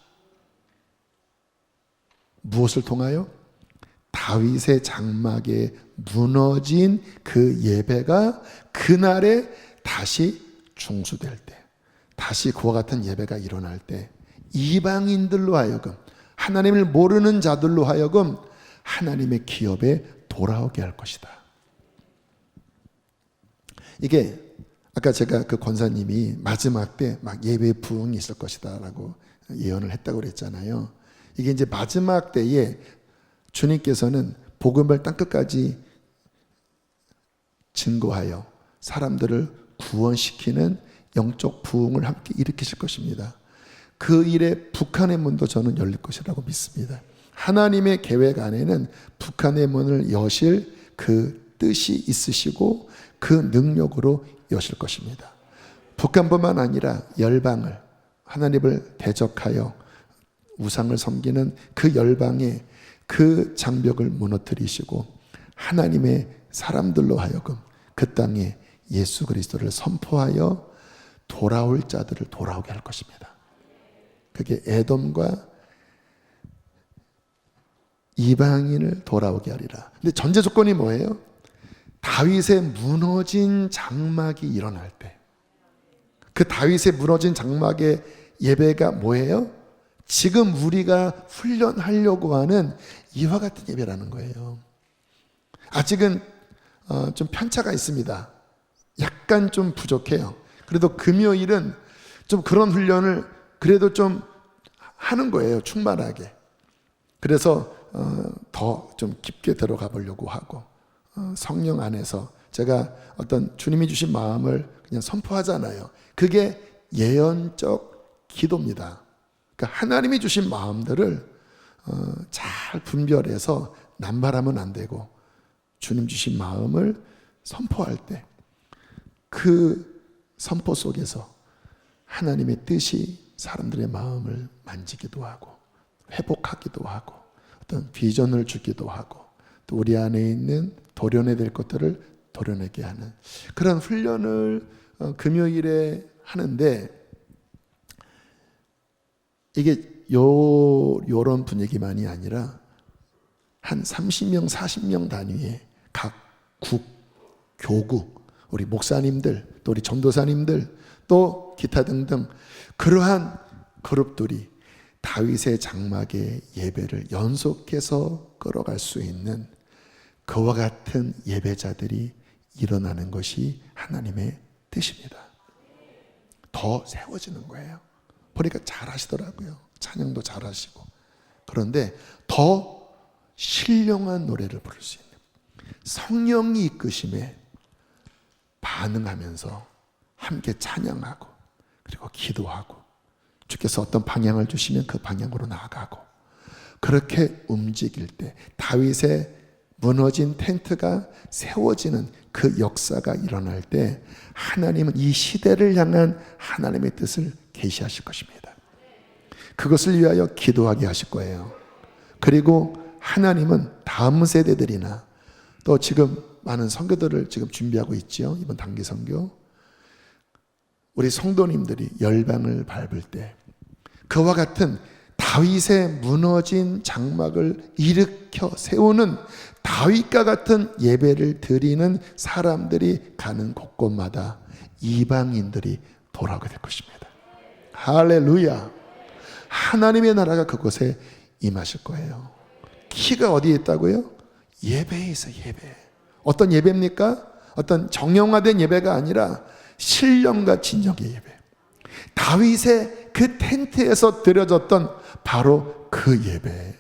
무엇을 통하여? 다윗의 장막에 무너진 그 예배가 그날에 다시 중수될 때, 다시 그와 같은 예배가 일어날 때 이방인들로 하여금, 하나님을 모르는 자들로 하여금 하나님의 기업에 돌아오게 할 것이다. 이게 아까 제가 그 권사님이 마지막 때 막 예배 부흥이 있을 것이다 라고 예언을 했다고 그랬잖아요. 이게 이제 마지막 때에 주님께서는 복음을 땅끝까지 증거하여 사람들을 구원시키는 영적 부흥을 함께 일으키실 것입니다. 그 일에 북한의 문도 저는 열릴 것이라고 믿습니다. 하나님의 계획 안에는 북한의 문을 여실 그 뜻이 있으시고 그 능력으로 여실 것입니다. 북한뿐만 아니라 열방을, 하나님을 대적하여 우상을 섬기는 그 열방의 그 장벽을 무너뜨리시고 하나님의 사람들로 하여금 그 땅에 예수 그리스도를 선포하여 돌아올 자들을 돌아오게 할 것입니다. 그게 에돔과 이방인을 돌아오게 하리라. 근데 전제 조건이 뭐예요? 다윗의 무너진 장막이 일어날 때, 그 다윗의 무너진 장막의 예배가 뭐예요? 지금 우리가 훈련하려고 하는 이와 같은 예배라는 거예요. 아직은 좀 편차가 있습니다. 약간 좀 부족해요. 그래도 금요일은 좀 그런 훈련을 그래도 좀 하는 거예요. 충만하게. 그래서 더 좀 깊게 들어가 보려고 하고, 성령 안에서 제가 어떤 주님이 주신 마음을 그냥 선포하잖아요. 그게 예언적 기도입니다. 그러니까 하나님이 주신 마음들을 잘 분별해서 남발하면 안 되고, 주님 주신 마음을 선포할 때 그 선포 속에서 하나님의 뜻이 사람들의 마음을 만지기도 하고 회복하기도 하고 어떤 비전을 주기도 하고 또 우리 안에 있는 도려내야 될 것들을 도려내게 하는 그런 훈련을 금요일에 하는데, 이게 요런 분위기만이 아니라 한 30명, 40명 단위의 각 국, 교구, 우리 목사님들, 또 우리 전도사님들, 또 기타 등등 그러한 그룹들이 다윗의 장막의 예배를 연속해서 끌어갈 수 있는 그와 같은 예배자들이 일어나는 것이 하나님의 뜻입니다. 더 세워지는 거예요. 보니까 잘하시더라고요. 찬양도 잘하시고. 그런데 더 신령한 노래를 부를 수 있는, 성령이 이끄심에 반응하면서 함께 찬양하고 그리고 기도하고 주께서 어떤 방향을 주시면 그 방향으로 나아가고, 그렇게 움직일 때 다윗의 무너진 텐트가 세워지는 그 역사가 일어날 때 하나님은 이 시대를 향한 하나님의 뜻을 계시하실 것입니다. 그것을 위하여 기도하게 하실 거예요. 그리고 하나님은 다음 세대들이나 또 지금 많은 선교들을 지금 준비하고 있죠. 이번 단기 선교. 우리 성도님들이 열방을 밟을 때 그와 같은 다윗의 무너진 장막을 일으켜 세우는 다윗과 같은 예배를 드리는 사람들이 가는 곳곳마다 이방인들이 돌아오게 될 것입니다. 할렐루야. 하나님의 나라가 그곳에 임하실 거예요. 키가 어디에 있다고요? 예배에 있어. 예배. 어떤 예배입니까? 어떤 정형화된 예배가 아니라 신령과 진정의 예배. 다윗의 그 텐트에서 드려졌던 바로 그 예배.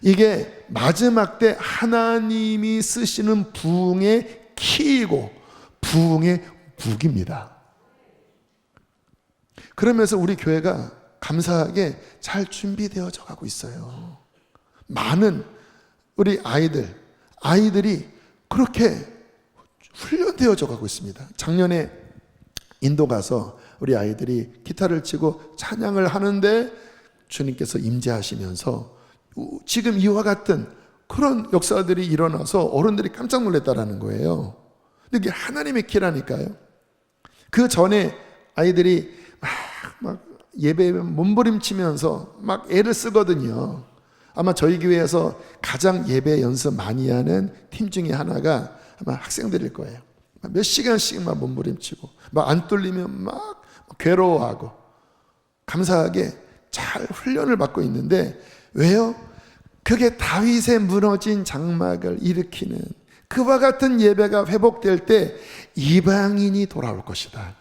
이게 마지막 때 하나님이 쓰시는 부흥의 키이고 부흥의 무기입니다. 그러면서 우리 교회가 감사하게 잘 준비되어져 가고 있어요. 많은 우리 아이들이 그렇게 훈련되어져 가고 있습니다. 작년에 인도 가서 우리 아이들이 기타를 치고 찬양을 하는데 주님께서 임재하시면서 지금 이와 같은 그런 역사들이 일어나서 어른들이 깜짝 놀랐다라는 거예요. 근데 이게 하나님의 키라니까요. 그 전에 아이들이 막 예배에 몸부림치면서 막 애를 쓰거든요. 아마 저희 교회에서 가장 예배 연습 많이 하는 팀 중에 하나가 아마 학생들일 거예요. 몇 시간씩 막 몸부림치고 막 안 뚫리면 막 괴로워하고 감사하게 잘 훈련을 받고 있는데, 왜요? 그게 다윗의 무너진 장막을 일으키는 그와 같은 예배가 회복될 때 이방인이 돌아올 것이다.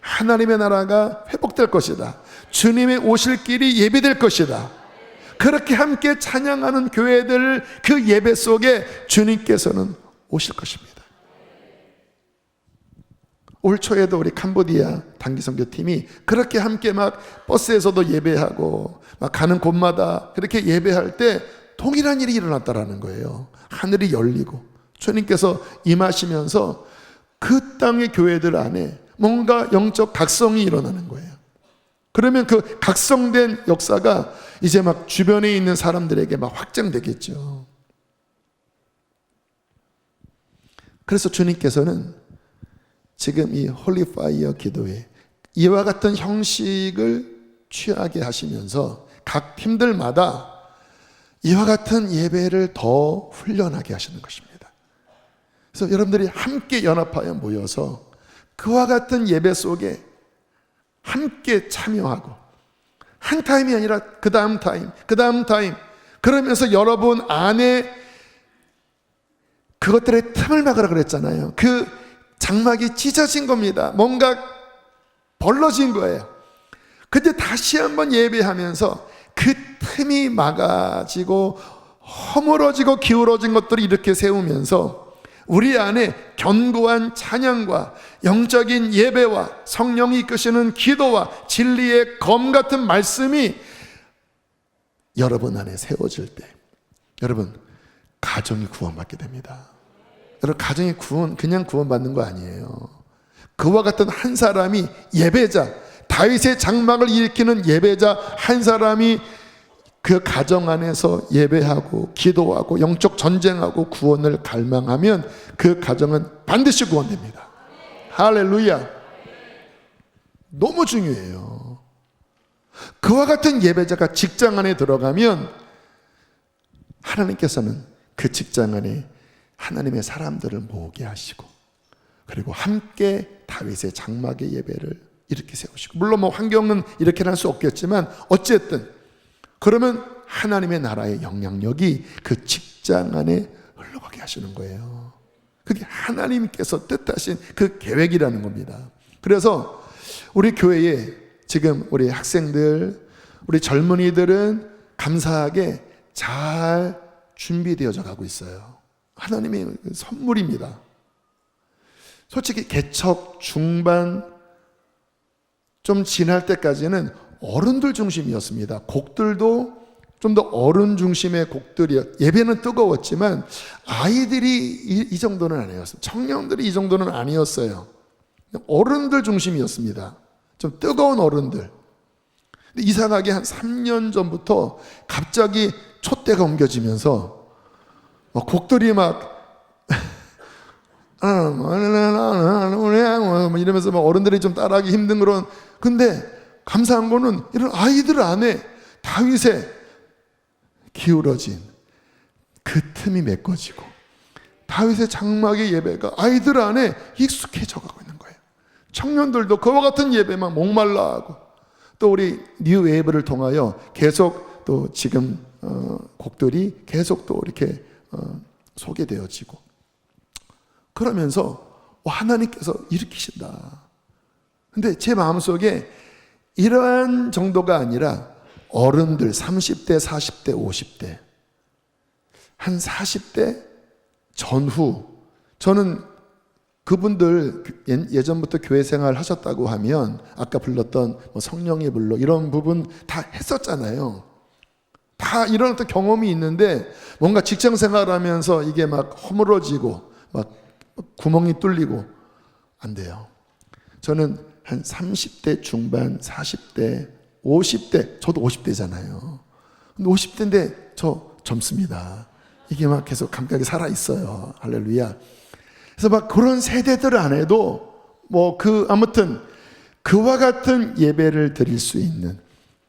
하나님의 나라가 회복될 것이다. 주님의 오실 길이 예비될 것이다. 그렇게 함께 찬양하는 교회들, 그 예배 속에 주님께서는 오실 것입니다. 올 초에도 우리 캄보디아 단기선교팀이 그렇게 함께 막 버스에서도 예배하고 막 가는 곳마다 그렇게 예배할 때 동일한 일이 일어났다라는 거예요. 하늘이 열리고 주님께서 임하시면서 그 땅의 교회들 안에 뭔가 영적 각성이 일어나는 거예요. 그러면 그 각성된 역사가 이제 막 주변에 있는 사람들에게 막 확장되겠죠. 그래서 주님께서는 지금 이 홀리 파이어 기도회 이와 같은 형식을 취하게 하시면서 각 팀들마다 이와 같은 예배를 더 훈련하게 하시는 것입니다. 그래서 여러분들이 함께 연합하여 모여서 그와 같은 예배 속에 함께 참여하고, 한 타임이 아니라 그 다음 타임, 그 다음 타임, 그러면서 여러분 안에 그것들의 틈을 막으라 그랬잖아요. 그 장막이 찢어진 겁니다. 뭔가 벌러진 거예요. 근데 다시 한번 예배하면서 그 틈이 막아지고 허물어지고 기울어진 것들을 이렇게 세우면서 우리 안에 견고한 찬양과 영적인 예배와 성령이 이끄시는 기도와 진리의 검 같은 말씀이 여러분 안에 세워질 때 여러분 가정이 구원받게 됩니다. 여러분 가정이 그냥 구원받는 거 아니에요. 그와 같은 한 사람이 예배자, 다윗의 장막을 일으키는 예배자 한 사람이 그 가정 안에서 예배하고 기도하고 영적 전쟁하고 구원을 갈망하면 그 가정은 반드시 구원됩니다. 할렐루야. 너무 중요해요. 그와 같은 예배자가 직장 안에 들어가면 하나님께서는 그 직장 안에 하나님의 사람들을 모으게 하시고, 그리고 함께 다윗의 장막의 예배를 이렇게 세우시고, 물론 뭐 환경은 이렇게 할 수 없겠지만 어쨌든 그러면 하나님의 나라의 영향력이 그 직장 안에 흘러가게 하시는 거예요. 그게 하나님께서 뜻하신 그 계획이라는 겁니다. 그래서 우리 교회에 지금 우리 학생들, 우리 젊은이들은 감사하게 잘 준비되어져 가고 있어요. 하나님의 선물입니다. 솔직히 개척 중반 좀 지날 때까지는 어른들 중심이었습니다. 곡들도 좀 더 어른 중심의 곡들이었. 예배는 뜨거웠지만 아이들이 이 정도는 아니었어요. 청년들이 이 정도는 아니었어요. 어른들 중심이었습니다. 좀 뜨거운 어른들. 근데 이상하게 한 3년 전부터 갑자기 촛대가 옮겨지면서 곡들이 막 이러면서 막 어른들이 좀 따라하기 힘든 그런. 근데 감사한 거는 이런 아이들 안에 다윗의 기울어진 그 틈이 메꿔지고 다윗의 장막의 예배가 아이들 안에 익숙해져 가고 있는 거예요. 청년들도 그와 같은 예배만 목말라 하고, 또 우리 뉴 웨이브를 통하여 계속 또 지금 곡들이 계속 또 이렇게 소개되어지고, 그러면서 하나님께서 일으키신다. 근데 제 마음속에 이러한 정도가 아니라 어른들 30대, 40대, 50대, 한 40대 전후, 저는 그분들 예전부터 교회 생활 하셨다고 하면 아까 불렀던 성령의 불로 이런 부분 다 했었잖아요. 다 이런 어떤 경험이 있는데 뭔가 직장 생활하면서 이게 막 허물어지고 막 구멍이 뚫리고 안 돼요. 저는 한 30대 중반, 40대, 50대, 저도 50대잖아요. 근데 50대인데 저 젊습니다. 이게 막 계속 감각이 살아있어요. 할렐루야. 그래서 막 그런 세대들 안에도 아무튼 그와 같은 예배를 드릴 수 있는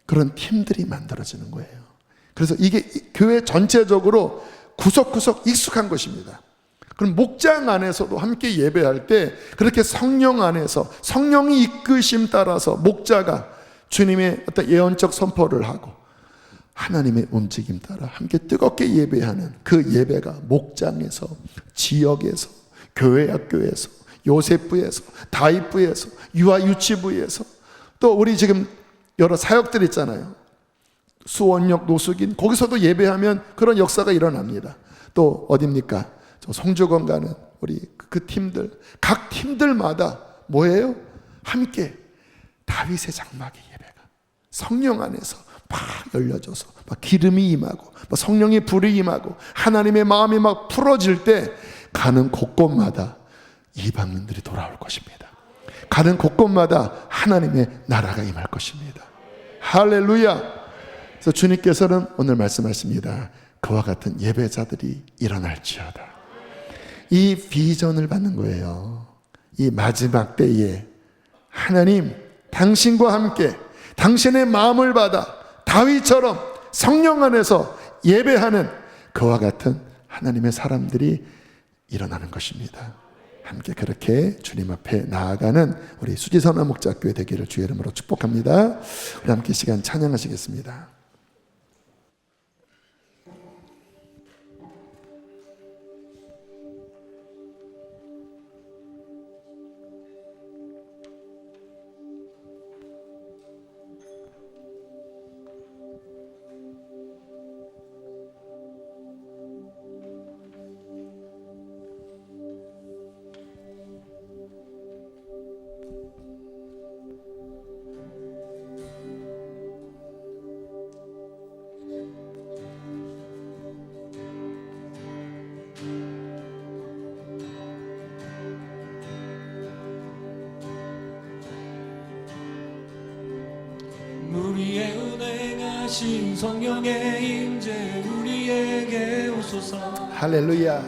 그런 팀들이 만들어지는 거예요. 그래서 이게 교회 전체적으로 구석구석 익숙한 것입니다. 그럼 목장 안에서도 함께 예배할 때 그렇게 성령 안에서 성령이 이끄심 따라서 목자가 주님의 어떤 예언적 선포를 하고 하나님의 움직임 따라 함께 뜨겁게 예배하는 그 예배가 목장에서, 지역에서, 교회 학교에서, 요셉부에서, 다윗부에서, 유아유치부에서, 또 우리 지금 여러 사역들 있잖아요. 수원역, 노숙인, 거기서도 예배하면 그런 역사가 일어납니다. 또 어딥니까? 저 송주건 가는 우리 그 팀들, 각 팀들마다 뭐예요? 함께 다윗의 장막의 예배가 성령 안에서 막 열려져서 막 기름이 임하고 막 성령의 불이 임하고 하나님의 마음이 막 풀어질 때 가는 곳곳마다 이방인들이 돌아올 것입니다. 가는 곳곳마다 하나님의 나라가 임할 것입니다. 할렐루야. 그래서 주님께서는 오늘 말씀하십니다. 그와 같은 예배자들이 일어날지어다. 이 비전을 받는 거예요. 이 마지막 때에 하나님 당신과 함께 당신의 마음을 받아 다윗처럼 성령 안에서 예배하는 그와 같은 하나님의 사람들이 일어나는 것입니다. 함께 그렇게 주님 앞에 나아가는 우리 수지선화 목자교회 되기를 주의 이름으로 축복합니다. 우리 함께 시간 찬양하시겠습니다. 우리의 은행하신 성령의 임재 우리에게 오소서. 할렐루야.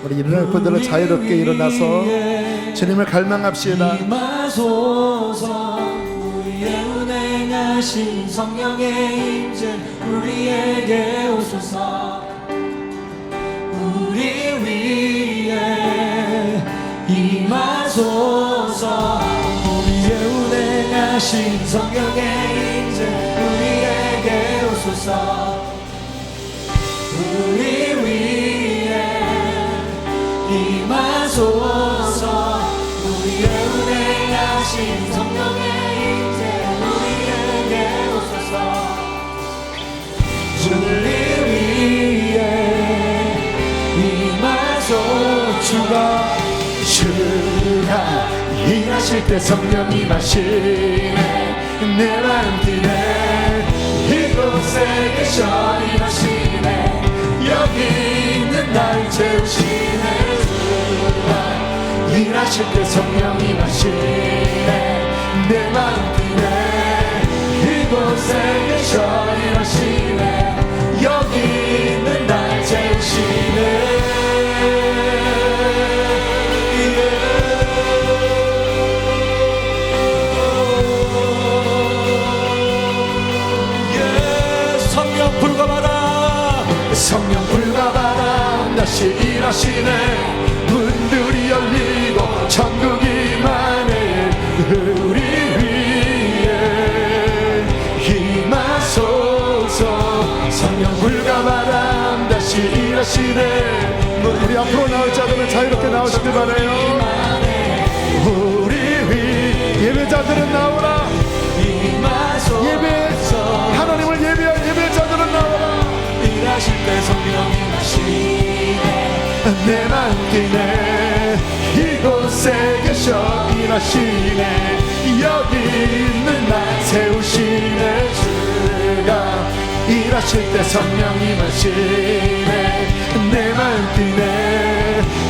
우리 일어날 분들은 자유롭게 일어나서 주님을 갈망합시다. 임하소서. 우리의 은행하신 성령의 임재 우리에게 오소서. 우리 위에 임하소서. 우리의 운행하신 성령의 임재 우리에게 오소서. 우리 위에 임하소서. 우리의 운행하신 성령의 임재 우리에게 오소서. 우리 위에 임하소서. 주가 일하실 때 성령 임하시네. 내 마음 뛰네. 이곳에 계셔 일하시네. 여기 있는 날 채우시네. 주가 일하실 때 성령 임하시네. 내 마음 뛰네. 이곳에 계셔 일하시네. 여기 있는 날 채우시네. 성령 불가바람 다시 일하시네. 문들이 열리고 천국이 임하네. 우리 위에 임하소서. 성령 불가바람 다시 일하시네. 우리 앞으로 나올 자들은 자유롭게 나오시길 바라요. 우리 위 예배자들은 나오라. 예배 하나님을 예배할 예배자들은 나오라. 일하실 때 성령 임하시네. 내 마음 뛰네. 이곳에 계셔 일하시네. 여기 있는 날 세우시네. 주가 일하실 때 성령 임하시네. 내 마음 뛰네.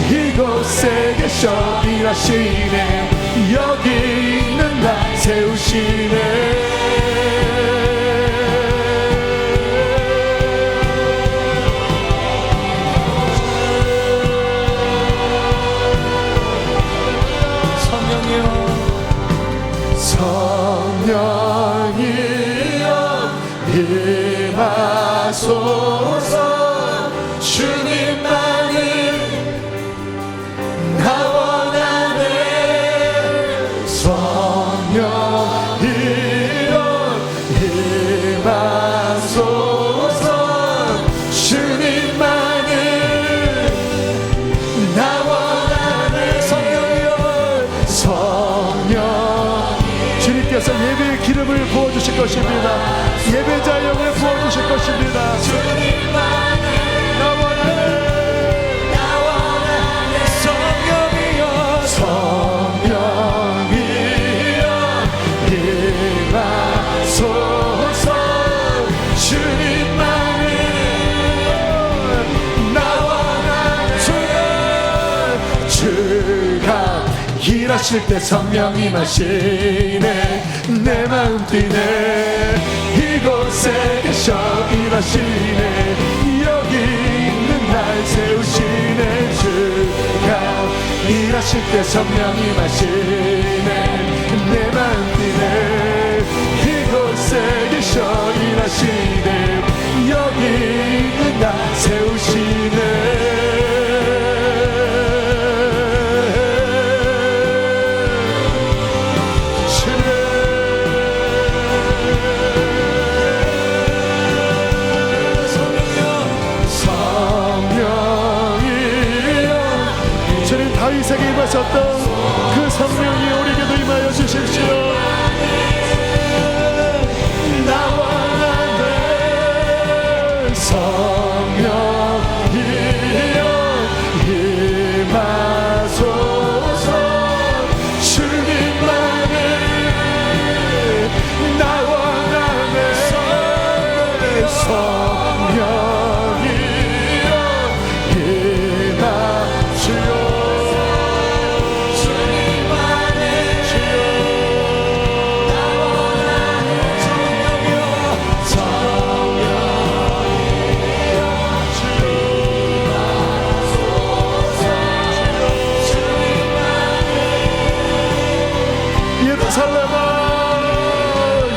이곳에 계셔 일하시네. 여기 있는 날 세우시네. 성령이여 임하소서. 주님만을 나 원하네. 성령이여 임하소서. 주님만을 나 원하네. 성령이여 주님께서 예배의 기름을 부어주실 것입니다. 예배자 영을 부어주실 것입니다. 주님만을 나 원하네. 성령이여 임하소서. 주님만을 나 원하네. 주가 일하실 때 성령 임하시네. 내 마음 뛰네. 이곳에 계셔 일하시네. 여기 있는 날 세우시네. 주가 일하실 때 성령 임하시네. 내 마음 뛰네. 이곳에 나 세우시네. 다윗에게 임하셨던 그 성령이 우리에게도 임하여 주십시오. 나와 나의 성령이여 임하소서. 주님만의 나와 나의 성령이여 임하시오.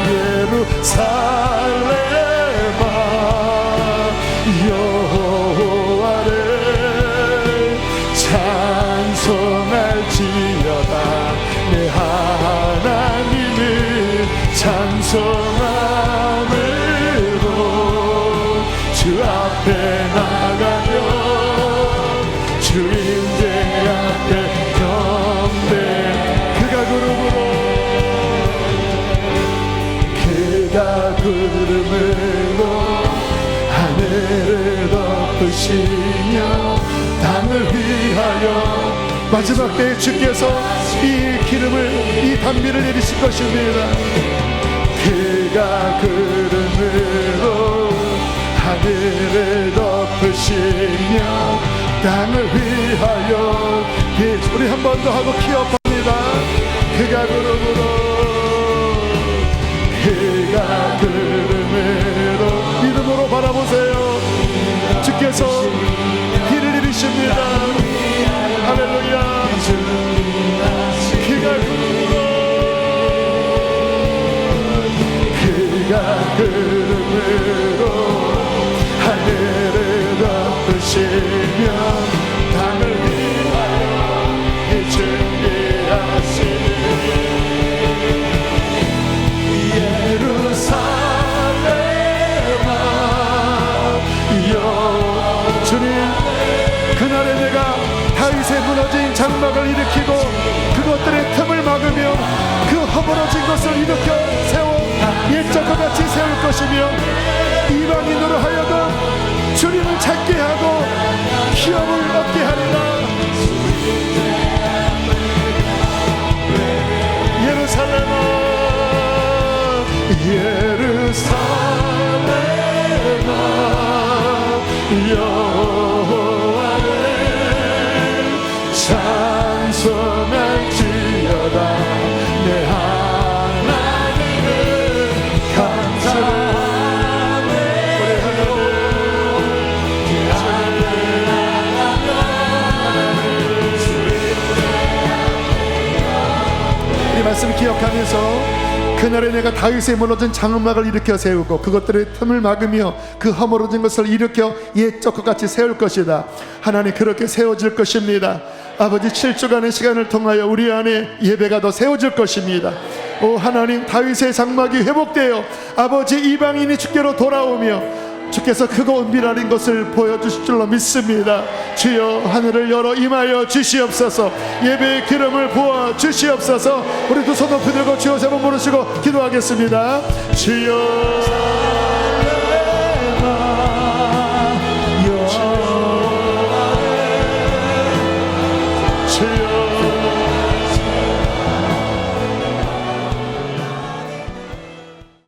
예루살렘아 여호와를 찬송할지어다. 내 하나님을 찬송함으로 주 앞에 나가며 주인들 앞에 경배. 그가 구름으로 하늘을 덮으시며 땅을 위하여 마지막 때에 주께서 이 기름을, 이 단비를 내리실 것입니다. 그가 구름으로 하늘을 덮으시며 땅을 위하여. 우리 한 번 더 하고 기업합니다. 그가 구름으로 그가 구름으로. 믿음으로 바라보세요. 주께서 비를 내리십니다. 할렐루야. 그가 구름으로 그가 구름으로 하늘을 덮으시며 땅을 위하여 준비하시니 주님, 그날에 내가 다윗의 무너진 장막을 일으키고 그것들의 틈을 막으며 그 허물어진 것을 일으켜 세워 옛적과 같이 세울 것이며 이방인으로 하여금 주님을 찾게 하고 기업을 얻게 하리라. 예루살렘아 예루살렘아 여호와를 찬송할지어다. 내 하나님을 감사하네. 이 말씀 기억하면서 그날에 내가 다윗의 무너진 장막을 일으켜 세우고 그것들의 틈을 막으며 그 허물어진 것을 일으켜 옛적과 같이 세울 것이다. 하나님 그렇게 세워질 것입니다. 아버지 7주간의 시간을 통하여 우리 안에 예배가 더 세워질 것입니다. 오 하나님, 다윗의 장막이 회복되어 아버지 이방인이 주께로 돌아오며 주께서 크고 은밀한 것을 보여주실 줄로 믿습니다. 주여 하늘을 열어 임하여 주시옵소서. 예배의 기름을 부어 주시옵소서. 우리 두 손 높이 들고 주여 세 번 부르시고 기도하겠습니다. 주여 주여